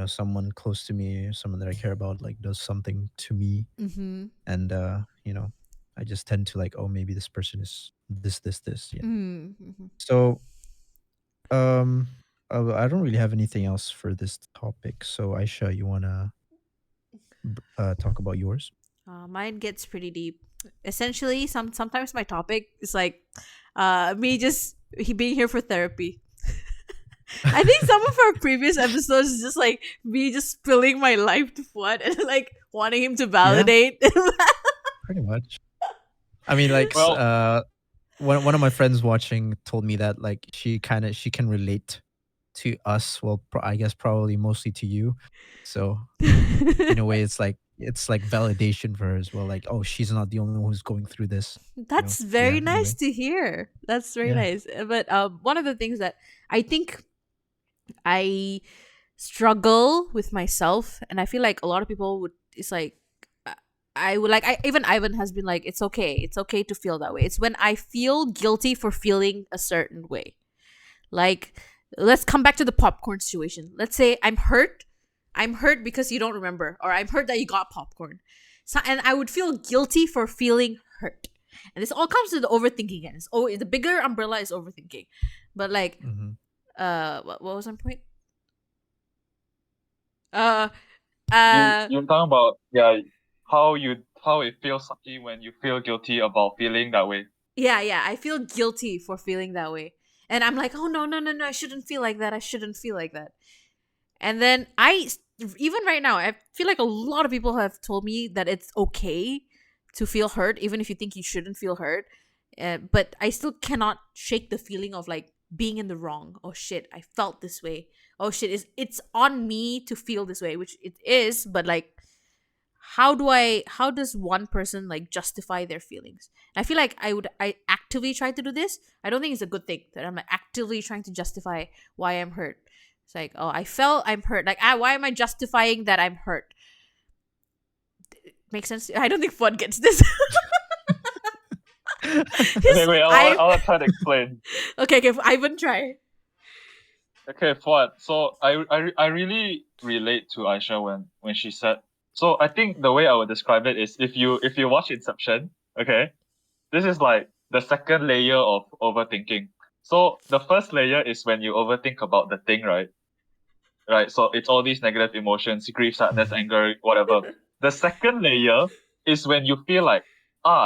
someone close to me, someone that I care about, like does something to me, and I just tend to like, oh, maybe this person is this. So I don't really have anything else for this topic. So Aisha, you wanna talk about yours? Mine gets pretty deep. Essentially, sometimes my topic is like me just being here for therapy. I think some of our previous episodes is just like me just spilling my life to Fuad and like wanting him to validate. Pretty much. I mean, like, one of my friends watching told me that like she can relate to us. Well, I guess probably mostly to you. So in a way, it's like validation for her as well. Like, oh, she's not the only one who's going through this. That's very nice anyway. to hear. That's very nice. But one of the things that I think I struggle with myself, and I feel like a lot of people would. It's like even Ivan has been like, it's okay to feel that way. It's when I feel guilty for feeling a certain way. Like, let's come back to the popcorn situation. Let's say I'm hurt because you don't remember, or I'm hurt that you got popcorn. So, and I would feel guilty for feeling hurt. And this all comes to the overthinking again. The bigger umbrella is overthinking. But like, what was my point? You're talking about how it feels sucky when you feel guilty about feeling that way. Yeah, I feel guilty for feeling that way. And I'm like, oh no, I shouldn't feel like that. And then even right now, I feel like a lot of people have told me that it's okay to feel hurt, even if you think you shouldn't feel hurt. But I still cannot shake the feeling of like being in the wrong. Oh shit, I felt this way. Oh shit, it's on me to feel this way, which it is. But like, how does one person like justify their feelings? I feel like I actively try to do this. I don't think it's a good thing that I'm like actively trying to justify why I'm hurt. It's like, oh, I'm hurt. Like, why am I justifying that I'm hurt? Makes sense? I don't think Fuad gets this. Okay, wait, I'll try to explain. Okay, Ivan, try. Okay, Fuad. So I really relate to Aisha when she said. So I think the way I would describe it is if you watch Inception, okay, this is like the second layer of overthinking. So the first layer is when you overthink about the thing, right? Right. So it's all these negative emotions, grief, sadness, anger, whatever. The second layer is when you feel like,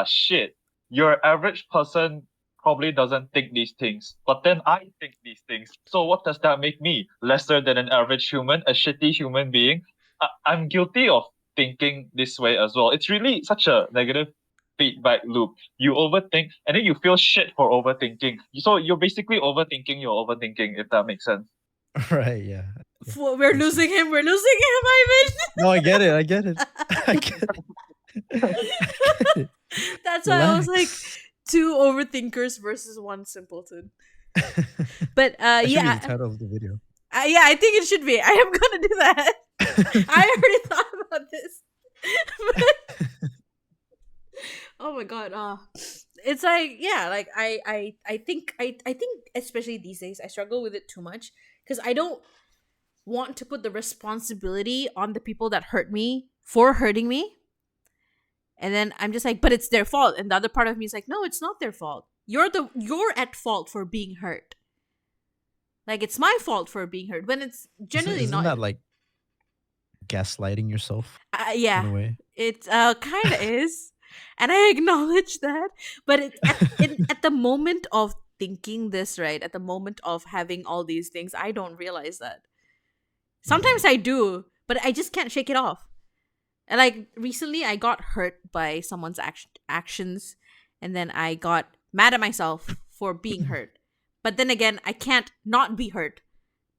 shit, your average person probably doesn't think these things, but then I think these things. So what does that make me? Lesser than an average human, a shitty human being? I'm guilty of thinking this way as well. It's really such a negative feedback loop. You overthink, and then you feel shit for overthinking. So you're basically overthinking your overthinking, if that makes sense. Right, yeah. We're losing him. We're losing him, Ivan. No, I get it. I get it. I get it. That's why I was like, Relax. 2 overthinkers versus 1 simpleton. But That should be yeah, the title of the video. yeah, I think it should be. I am gonna do that. I already thought about this. Oh my god. It's like, yeah, like I think especially these days I struggle with it too much because I don't want to put the responsibility on the people that hurt me for hurting me. And then I'm just like, but it's their fault. And the other part of me is like, no, it's not their fault. You're at fault for being hurt. Like, it's my fault for being hurt when it's generally Isn't not. that like gaslighting yourself in a Yeah, way? it kind of is, and I acknowledge that. But at the moment of thinking this, right, at the moment of having all these things, I don't realize that. Sometimes I do, but I just can't shake it off. And like recently, I got hurt by someone's actions, and then I got mad at myself for being hurt. But then again, I can't not be hurt,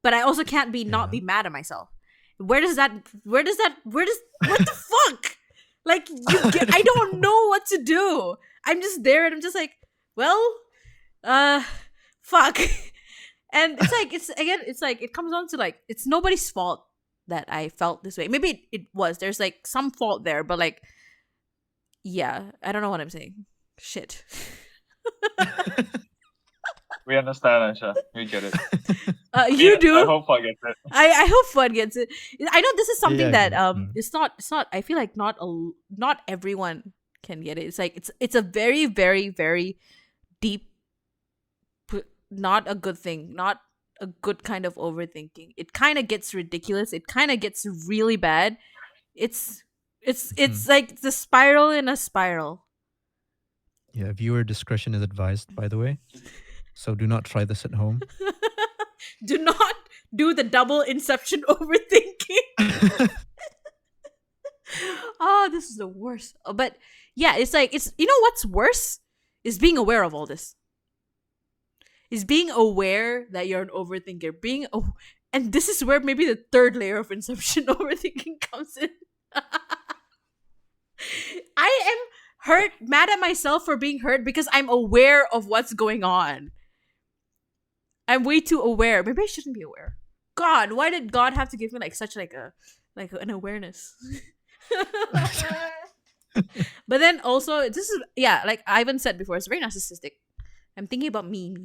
but I also can't not be mad at myself. What the fuck? Like, I don't know what to do. I'm just there and I'm just like, well, fuck. And it's like, it comes down to like, it's nobody's fault that I felt this way. Maybe it was. There's like some fault there, but like, yeah, I don't know what I'm saying. Shit. We understand, Aisha. We get it. You do. I hope I get it. I hope Fuad gets it. I know this is something Yeah, I that get it. it's not. I feel like not everyone can get it. It's like it's a very very very deep, not a good thing, not a good kind of overthinking. It kind of gets ridiculous. It kind of gets really bad. It's like the spiral in a spiral. Yeah, viewer discretion is advised, by the way. So do not try this at home. Do not do the double Inception overthinking. Oh, this is the worst. But yeah, it's like, it's, you know what's worse is being aware of all this. Is being aware that you're an overthinker. And this is where maybe the third layer of Inception overthinking comes in. I am mad at myself for being hurt because I'm aware of what's going on. I'm way too aware. Maybe I shouldn't be aware. God, why did God have to give me like such like an awareness? But then also, this is, yeah, like Ivan said before, it's very narcissistic. I'm thinking about me.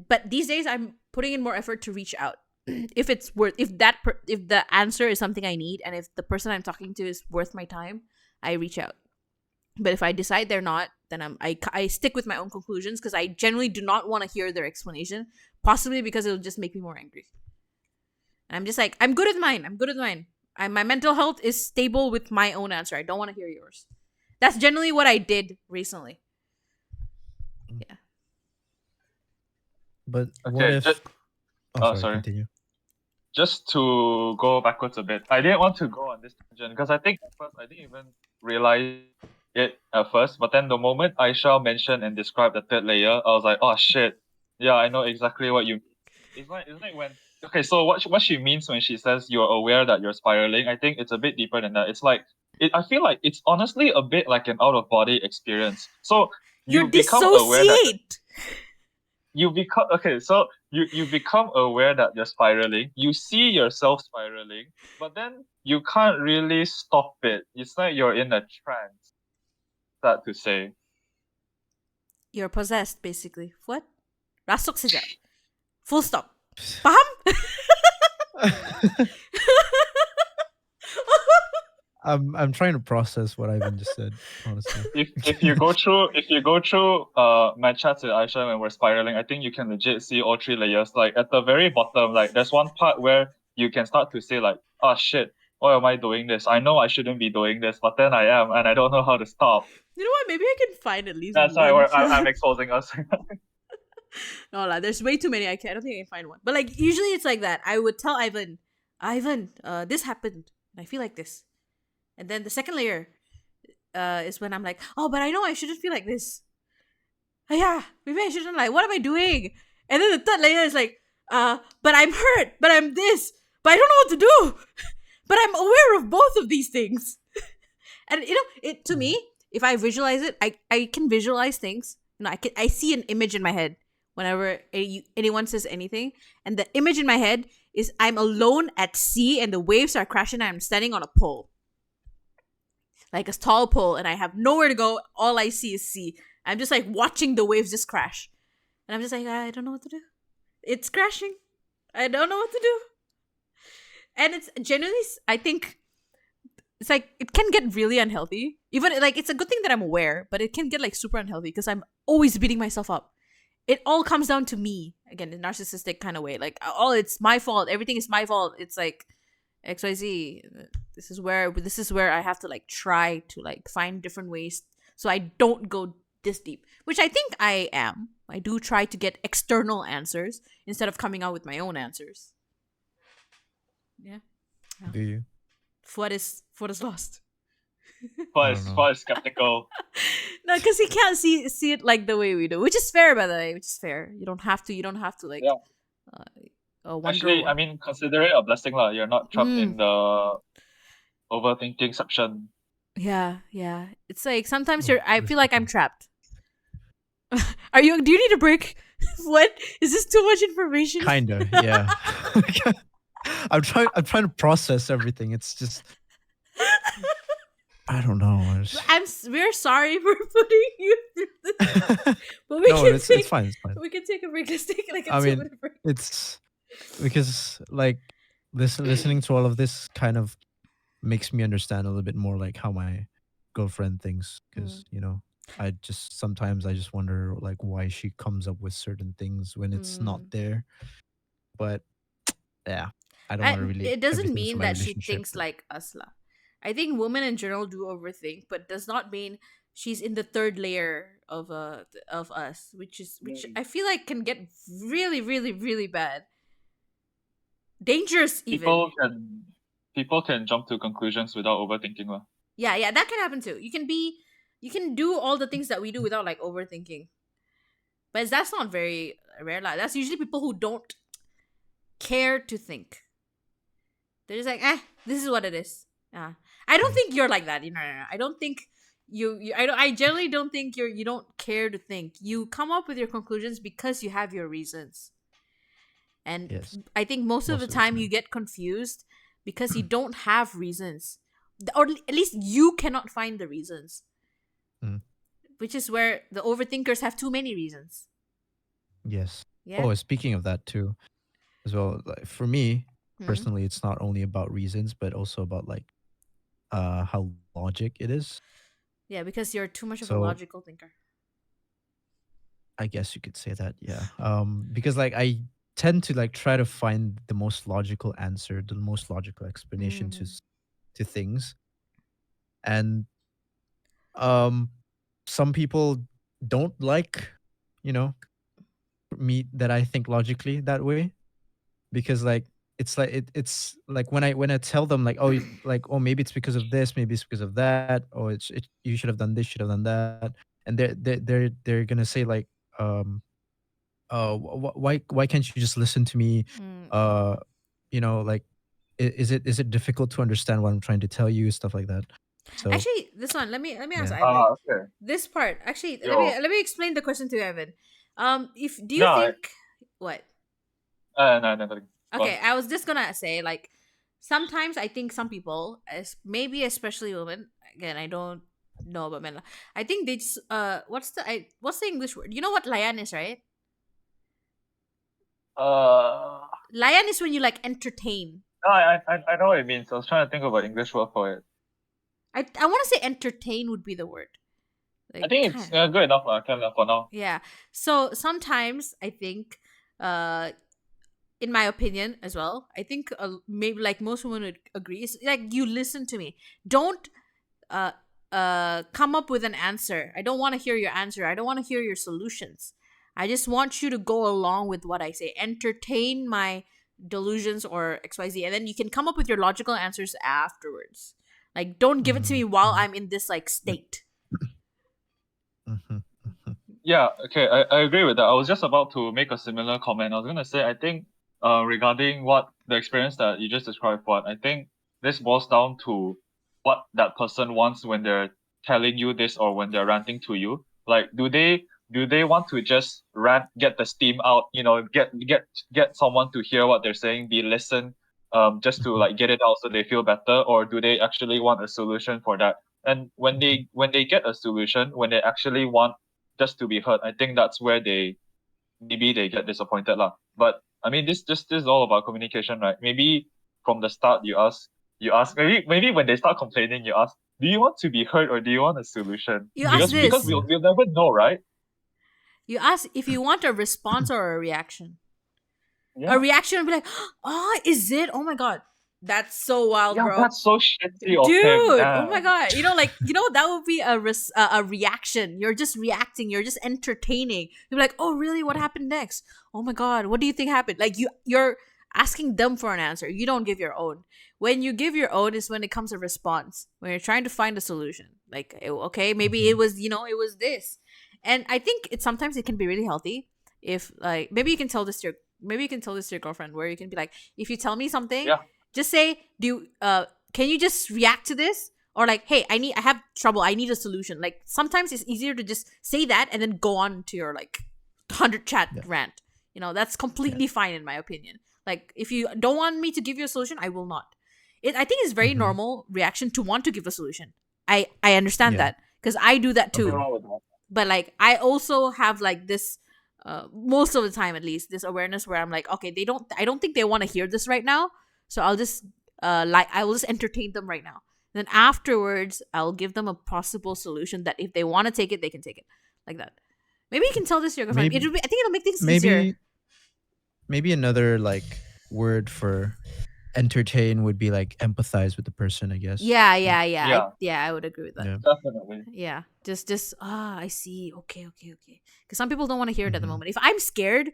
But these days I'm putting in more effort to reach out. If the answer is something I need, and if the person I'm talking to is worth my time, I reach out. But if I decide they're not, then I stick with my own conclusions because I generally do not want to hear their explanation, possibly because it'll just make me more angry. And I'm just like, I'm good with mine. My mental health is stable with my own answer. I don't want to hear yours. That's generally what I did recently. Yeah. But what Okay, if... sorry. Continue. Just to go backwards a bit, I didn't want to go on this tangent because I think at first I didn't even realize it at first. But then the moment Aisha mentioned and described the third layer, I was like, oh shit, yeah, I know exactly what you mean. It's like when, okay, so what she means when she says you're aware that you're spiraling, I think it's a bit deeper than that. It's like, I feel like it's honestly a bit like an out of body experience. So you become aware that you become aware that you're spiraling. You see yourself spiraling, but then you can't really stop it. It's like you're in a trance. That to say. You're possessed, basically. What? Rasok saja. Full stop. Paham? I'm trying to process what Ivan just said, honestly. If you go through my chats with Aisha when we're spiraling, I think you can legit see all 3 layers. Like at the very bottom, like there's one part where you can start to say like, oh shit, why am I doing this? I know I shouldn't be doing this, but then I am, and I don't know how to stop. You know what? Maybe I can find at least That's one. why I'm exposing us. No lah, there's way too many. I don't think I can find one. But like usually it's like that. I would tell Ivan, this happened. I feel like this. And then the second layer, is when I'm like, oh, but I know I shouldn't feel like this. Oh, yeah, maybe I shouldn't, like, what am I doing? And then the third layer is like, but I'm hurt, but I'm this, but I don't know what to do. But I'm aware of both of these things. And it to me, if I visualize it, I can visualize things. I see an image in my head whenever anyone says anything, and the image in my head is I'm alone at sea and the waves are crashing and I'm standing on a pole. Like a tall pole, and I have nowhere to go. All I see is sea. I'm just like watching the waves just crash. And I'm just like, I don't know what to do. It's crashing. I don't know what to do. And it's generally, I think, it's like, it can get really unhealthy. Even, like, it's a good thing that I'm aware, but it can get, like, super unhealthy because I'm always beating myself up. It all comes down to me. Again, in a narcissistic kind of way. Like, oh, it's my fault. Everything is my fault. It's like, XYZ. This is where I have to, like, try to, like, find different ways so I don't go this deep. Which I think I am. I do try to get external answers instead of coming out with my own answers. Yeah. Do you? Fuad is lost. I don't know. Fuad is skeptical. No, because he can't see it like the way we do, which is fair, by the way. Which is fair. You don't have to like. Yeah. Wonder. Actually, I mean, consider it a blessing, lah. You're not trapped in the overthinking section. Yeah. It's like sometimes I feel like I'm trapped. Do you need a break? What? Is this too much information? Kinda, yeah. I'm trying to process everything. It's just I don't know. We're sorry for putting you through this. But it's fine. It's fine. We can take a break. Let's take like a 2-minute break. It's because like listening to all of this kind of makes me understand a little bit more like how my girlfriend thinks, because sometimes I just wonder like why she comes up with certain things when it's not there. But yeah, I don't want to relate. It doesn't everything to mean my that she relationship. thinks like us, lah. I think women in general do overthink, but does not mean she's in the third layer of us, which I feel like can get really, really, really bad, dangerous even. People can jump to conclusions without overthinking, lah. Yeah, that can happen too. You can do all the things that we do without like overthinking, but that's not very rare, lah. That's usually people who don't care to think. They're just like, this is what it is. I don't think you're like that. No. I don't think you I generally don't think you don't care to think. You come up with your conclusions because you have your reasons. And Yes. I think most of the time you get confused because you don't have reasons. Or at least you cannot find the reasons. Which is where the overthinkers have too many reasons. Yes. Yeah. Oh, speaking of that too, as well, like, for me personally, it's not only about reasons, but also about like how logic it is. Yeah, because you're too much of a So- logical thinker. I guess you could say that, yeah. Because like I tend to like try to find the most logical answer, the most logical explanation to things, and some people don't like, me that I think logically that way, because like it's like when I tell them like maybe it's because of this, maybe it's because of that, or you should have done this, should have done that, and they're gonna say like why can't you just listen to me, like is it difficult to understand what I'm trying to tell you, stuff like that. So Actually, this one, let me ask Yeah. Ivan. Okay. This part, actually, Yo. let me explain the question to Evan. Do you No, think what? No. Okay, I was just gonna say like sometimes I think some people, maybe especially women. Again, I don't know about men. I think they just what's the English word? You know what layan is, right? No, Layan is when you like entertain. I know what it means. I was trying to think of an English word for it. I want to say entertain would be the word. Like, I think it's kind- good enough, kind of for now. Yeah. So sometimes I think, in my opinion as well, I think maybe like most women would agree, is like you listen to me. Don't come up with an answer. I don't want to hear your answer. I don't want to hear your solutions. I just want you to go along with what I say. Entertain my delusions or XYZ, and then you can come up with your logical answers afterwards. Like, don't give it to me while I'm in this like state. Yeah, okay, I agree with that. I was just about to make a similar comment. I was gonna say, I think regarding what the experience that you just described, what I think this boils down to what that person wants when they're telling you this or when they're ranting to you. Like, do they want to just rant, get the steam out, get someone to hear what they're saying, be listened, just to like get it out so they feel better, or do they actually want a solution for that? And when they get a solution, when they actually want just to be heard, I think that's where maybe they get disappointed lah. But I mean, this is all about communication, right? Maybe from the start you ask maybe when they start complaining, you ask, do you want to be heard or do you want a solution? You ask Because this. we'll never know, right? You ask if you want a response or a reaction. Yeah. A reaction would be like, oh, is it? Oh my god. That's so wild, Yeah, bro. that's so shitty of him. Dude, Damn. oh my god. That would be a reaction. You're just reacting. You're just entertaining. You're like, oh really? What happened next? Oh my god, what do you think happened? Like you're asking them for an answer. You don't give your own. When you give your own is when it comes a response. When you're trying to find a solution. Like, okay, maybe it was this. And I think sometimes it can be really healthy if like maybe you can tell this to your girlfriend, where you can be like, if you tell me something, Yeah. just say, can you just react to this? Or like, hey, I have trouble, I need a solution. Like sometimes it's easier to just say that and then go on to your like 100 chat rant. That's completely fine in my opinion. Like if you don't want me to give you a solution, I will not. I think it's very normal reaction to want to give a solution. I understand that because I do that Nothing too. wrong with that. But like I also have like this most of the time, at least, this awareness where I'm like, okay, I don't think they want to hear this right now, so I'll just I will just entertain them right now. Then afterwards I'll give them a possible solution that if they want to take it, they can take it, like that. Maybe you can tell this to your girlfriend. I think it'll make things easier. Maybe another like word for entertain would be like empathize with the person, I guess. Yeah. Yeah. I would agree with that. Yeah. Definitely. Yeah, just I see. Okay. Because some people don't want to hear it at the moment. If I'm scared,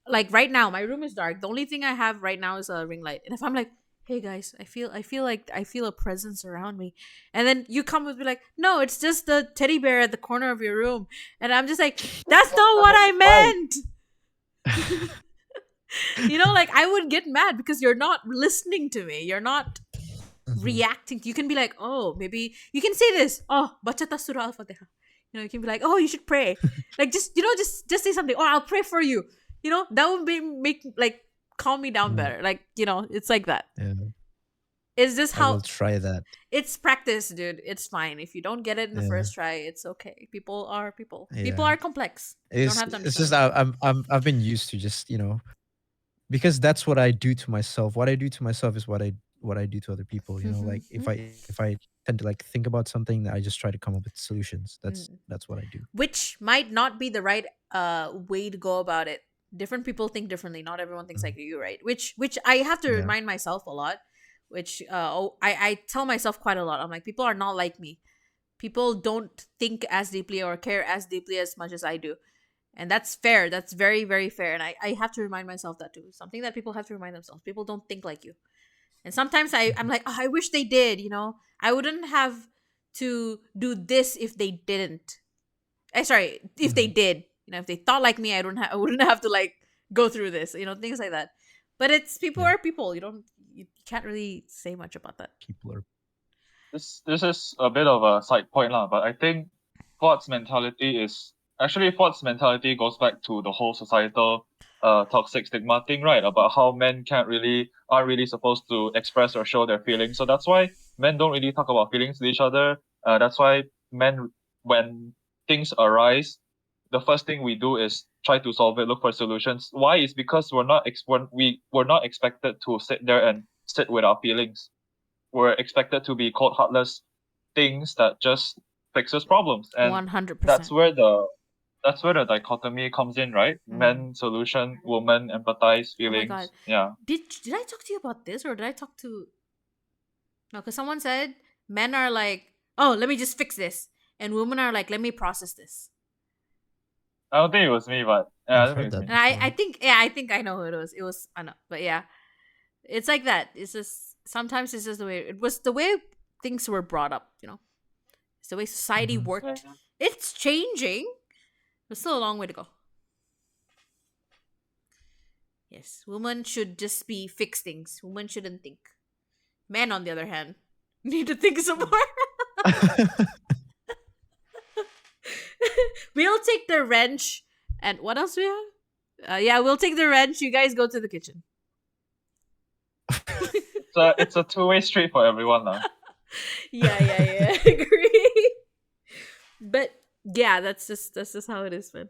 like right now, my room is dark. The only thing I have right now is a ring light. And if I'm like, hey guys, I feel a presence around me, and then you come with me like, no, it's just the teddy bear at the corner of your room, and I'm just like, that's not what I meant. Like I would get mad because you're not listening to me. You're not reacting. You can be like, oh, maybe you can say this. Oh, baca ta surah al-Fatihah. You can be like, oh, you should pray. Like just say something. Or I'll pray for you. That would make like calm me down better. Like it's like that. Yeah. Is this I how? will try that. It's practice, dude. It's fine. If you don't get it in the first try, it's okay. People are people. Yeah. People are complex. You don't have to It's just understand. I've been used to just because that's what I do to myself. What I do to myself is what I do to other people. Like if I tend to like think about something, that I just try to come up with solutions. That's what I do. Which might not be the right way to go about it. Different people think differently. Not everyone thinks like you, right? Which I have to remind myself a lot. Which I tell myself quite a lot. I'm like, people are not like me. People don't think as deeply or care as deeply as much as I do. And that's fair. That's very, very fair. And I have to remind myself that too. Something that people have to remind themselves. People don't think like you. And sometimes I'm like, oh, I wish they did, I wouldn't have to do this if they didn't. If they did. If they thought like me, I wouldn't have to like go through this, things like that. But it's people are people. You can't really say much about that. People are. This is a bit of a side point lah, but I think Fuad's mentality goes back to the whole societal toxic stigma thing, right? About how men aren't really supposed to express or show their feelings. So that's why men don't really talk about feelings with each other. That's why men, when things arise, the first thing we do is try to solve it, look for solutions. Why? Is because we're not expected to sit with our feelings. We're expected to be cold, heartless things that just fixes problems, and 100%. that's where the dichotomy comes in, right? Men solution, woman empathize, feelings. Oh my God. Yeah. Did I talk to you about this, or did I talk to? No, because someone said men are like, oh, let me just fix this, and women are like, let me process this. I don't think it was me, but yeah, I think it was me. And I think I know who it was. It was I know, but yeah, it's like that. It's just sometimes it's just the way it was. The way things were brought up. It's the way society Mhm. worked. It's changing, but still a long way to go. Yes, women should just be fix things. Women shouldn't think. Men, on the other hand, need to think some more. We'll take the wrench, and what else we have? Yeah, we'll take the wrench. You guys go to the kitchen. It's a two-way street for everyone now. Yeah. Agree. But yeah, that's just how it is, man.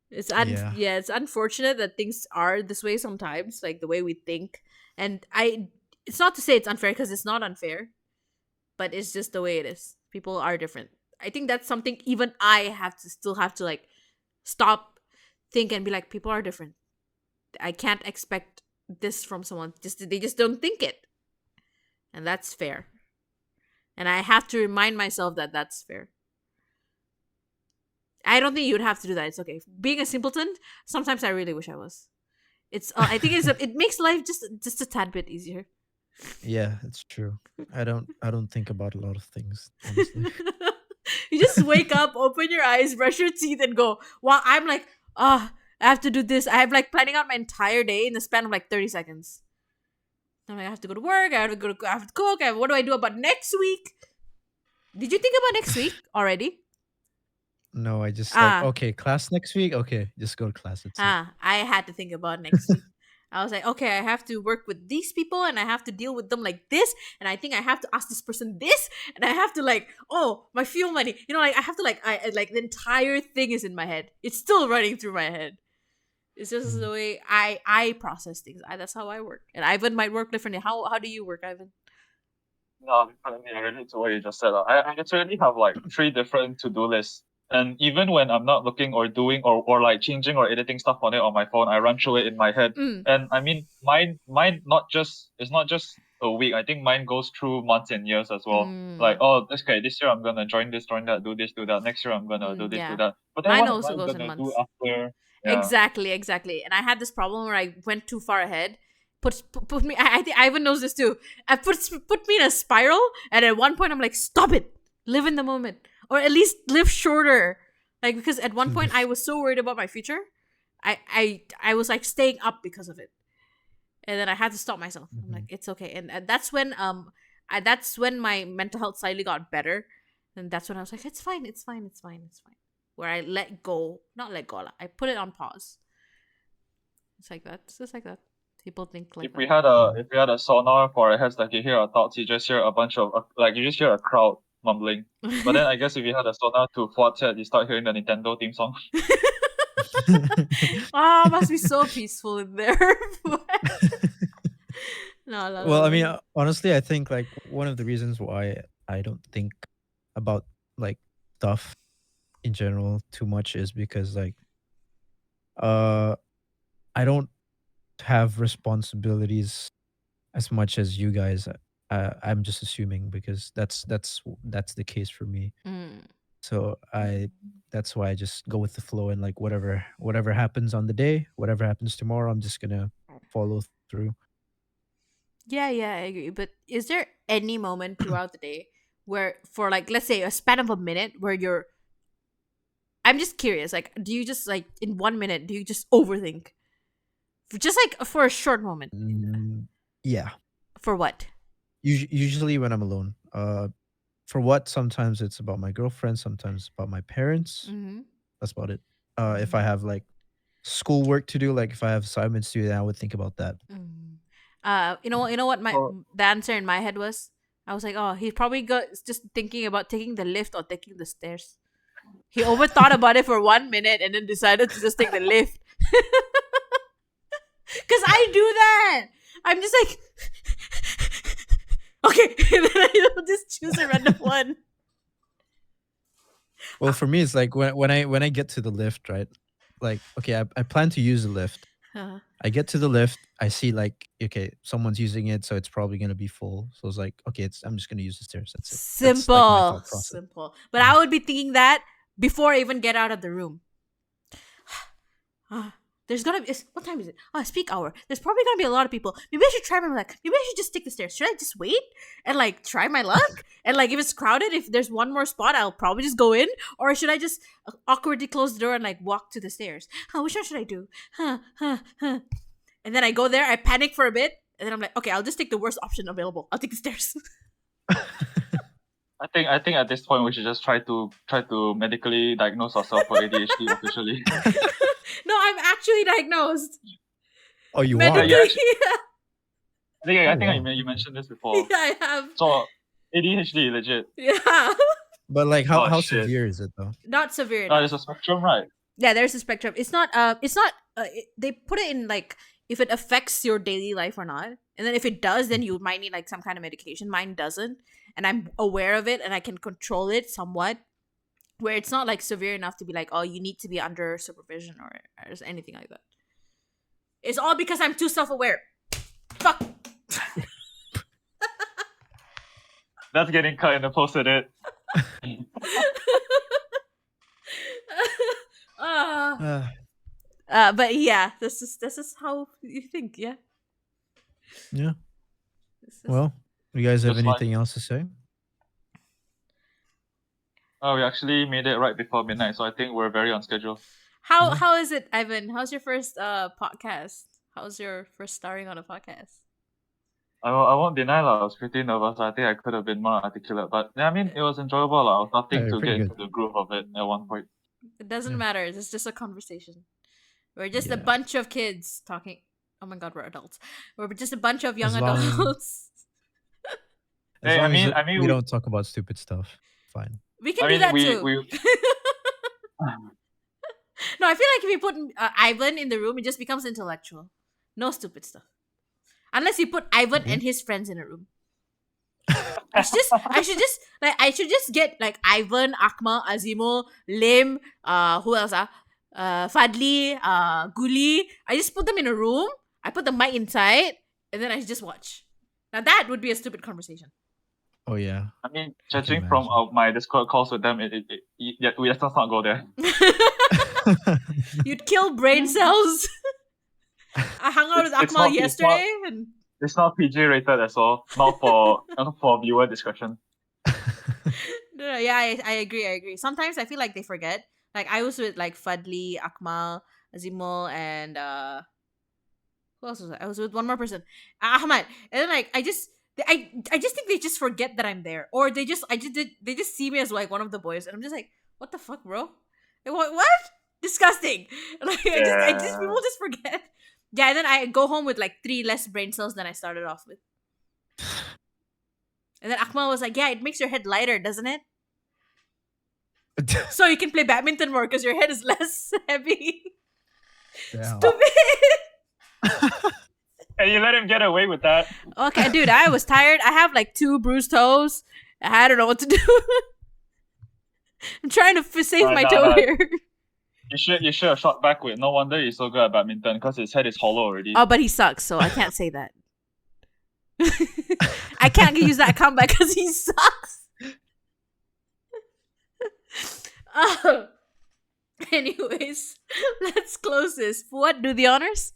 Yeah. It's unfortunate that things are this way sometimes, like the way we think. And it's not to say it's unfair, because it's not unfair, but it's just the way it is. People are different. I think that's something even I still have to like stop, think, and be like, people are different. I can't expect this from someone. They just don't think it, and that's fair. And I have to remind myself that that's fair. I don't think you'd have to do that. It's okay. Being a simpleton, sometimes I really wish I was. I think it makes life just a tad bit easier. Yeah, it's true. I don't think about a lot of things, honestly. You just wake up, open your eyes, brush your teeth, and go. While I'm like, I have to do this. I have like planning out my entire day in the span of like 30 seconds. I'm like, I have to go to work. I have to cook. What do I do about next week? Did you think about next week already? No, I just Ah. okay, class next week. Okay, just go to class. That's it. I had to think about next week. I was like, okay, I have to work with these people, and I have to deal with them like this, and I think I have to ask this person this, and I have to like, my fuel money. Like I have to the entire thing is in my head. It's still running through my head. It's just the way I process things. That's how I work. And Ivan might work differently. How do you work, Ivan? No, I relate to what you just said. I literally have like 3 different to-do lists. And even when I'm not looking or doing or like changing or editing stuff on it on my phone, I run through it in my head. Mm. And I mean, mine it's not just a week. I think mine goes through months and years as well. Like, okay, this year I'm gonna join this, join that, do this, do that. Next year I'm gonna do this, Yeah. do that. But then Mine what am also I goes in gonna do months. after? Yeah. Exactly. And I had this problem where I went too far ahead. Put me. I think Ivan knows this too. I put me in a spiral, and at one point I'm like, stop it, live in the moment, or at least live shorter. Like, because at one point I was so worried about my future, I was like staying up because of it, and then I had to stop myself. I'm like, it's okay, and that's when my mental health slightly got better, and that's when I was like, it's fine. Where I not let go. I put it on pause. It's like that. It's just like that. People think like If that. we had a sonar for our heads, like you hear our thoughts, you just hear a bunch of you just hear a crowd mumbling. But then I guess if you had a sonar to Fuad's head, you start hearing the Nintendo theme song. Must be so peaceful in there. No. Well, I mean, honestly, I think like one of the reasons why I don't think about like stuff in general too much is because like I don't have responsibilities as much as you guys. I'm just assuming because that's the case for me. So that's why I just go with the flow and like whatever happens on the day, whatever happens tomorrow, I'm just gonna follow through. Yeah, I agree. But is there any moment throughout the day where, for like, let's say a span of a minute, where I'm just curious, like, do you just like in 1 minute, do you just overthink? Just like for a short moment. Yeah. For what? Usually when I'm alone. For what? Sometimes it's about my girlfriend. Sometimes about my parents. That's about it. If I have like schoolwork to do, like if I have assignments to do, then I would think about that. You know what the answer in my head was? I was like, oh, he probably just thinking about taking the lift or taking the stairs. He overthought about it for 1 minute and then decided to just take the lift. Because I do that. I'm just like, okay, and then I'll just choose a random one. Well, for me, it's like when I get to the lift, right? Like, okay, I plan to use the lift. I get to the lift. I see like, okay, someone's using it, so it's probably gonna be full. So it's like, okay, I'm just gonna use the stairs. That's it. Simple. That's like my thought process. Simple. But I would be thinking that before I even get out of the room. there's gonna be, what time is it? Oh, it's peak hour. There's probably gonna be a lot of people. Maybe I should try my luck. Maybe I should just take the stairs. Should I just wait and like try my luck? And like if it's crowded, if there's one more spot, I'll probably just go in. Or should I just awkwardly close the door and like walk to the stairs? Which one should I do? And then I go there, I panic for a bit, and then I'm like, okay, I'll just take the worst option available. I'll take the stairs. I think at this point we should just try to medically diagnose ourselves for ADHD officially. No, I'm actually diagnosed. Oh, you Medically. are? Yeah, Yeah. I think you mentioned this before. Yeah, I have. So ADHD, legit. Yeah. But like, Oh, how shit. severe is it though? Not severe. There's a spectrum, right? Yeah, there's a spectrum. It's not they put it in like if it affects your daily life or not. And then if it does, then you might need like some kind of medication. Mine doesn't. And I'm aware of it and I can control it somewhat. Where it's not like severe enough to be like, oh, you need to be under supervision or anything like that. It's all because I'm too self-aware. Fuck. That's getting cut in the post edit. But yeah, this is how you think, yeah. Yeah. This is- Well, you guys have That's fine. anything else to say? Oh, we actually made it right before midnight, so I think we're very on schedule. How is it, Ivan? How's your first podcast? How's your first starring on a podcast? I won't deny I was pretty nervous. I think I could have been more articulate, but yeah, I mean it was enjoyable. I was starting Yeah, to pretty get good. into the groove of it at one point. It doesn't Yeah. matter. It's just a conversation. We're just a Yeah. bunch of kids talking. Oh my god, we're adults. We're just a bunch of young As long- adults. As Hey, long as I mean, we we- don't talk about stupid stuff. Fine. We can I do mean, that we- too. we- No, I feel like if you put Ivan in the room, it just becomes intellectual. No stupid stuff. Unless you put Ivan and his friends in a room. I should just get like Ivan, Akmal, Azimul, Lim, who else? Fadli, Guli. I just put them in a room. I put the mic inside, and then I just watch. Now that would be a stupid conversation. Oh yeah. I mean, can judging from imagine. my Discord calls with them, let's not go there. You'd kill brain cells. I hung out with It's Akmal not- yesterday, and It's not PG rated as well. Not for viewer discretion. no, yeah, I agree. Sometimes I feel like they forget. Like I was with like Fadli, Akmal, Azimul, and who else was I? I was with one more person, Ahmad. And then like I just think they just forget that I'm there, or they just see me as like one of the boys, and I'm just like, what the fuck, bro? Like, what? Disgusting. Like I just people just forget. Yeah, and then I go home with like 3 less brain cells than I started off with. And then Akmal was like, yeah, it makes your head lighter, doesn't it? So you can play badminton more because your head is less heavy. Damn. Stupid. And you let him get away with that. Okay, dude, I was tired. I have like 2 bruised toes. I don't know what to do. I'm trying to save my toe here. You should have shot back with. No wonder he's so good at badminton because his head is hollow already. Oh, but he sucks, so I can't say that. I can't use that comeback because he sucks. Anyways, let's close this. Fuad, do the honors.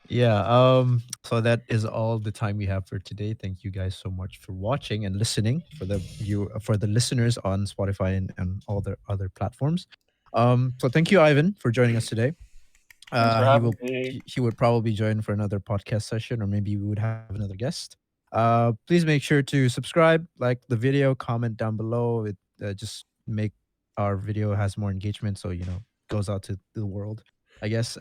Yeah. So that is all the time we have for today. Thank you guys so much for watching and listening. For the listeners on Spotify and all the other platforms. So thank you, Ivan, for joining us today. Thanks for He having will me. he would probably join for another podcast session, or maybe we would have another guest. Please make sure to subscribe, like the video, comment down below. It just make our video has more engagement, so goes out to the world, I guess.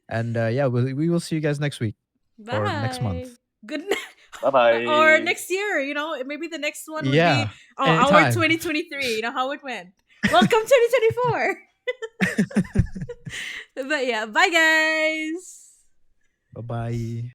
And yeah, we will see you guys next week Bye. or next month. Good night. Bye-bye. Or next year, maybe the next one would Yeah, be our anytime. 2023. You know how it went. Welcome 2024. But yeah, bye guys. Bye bye.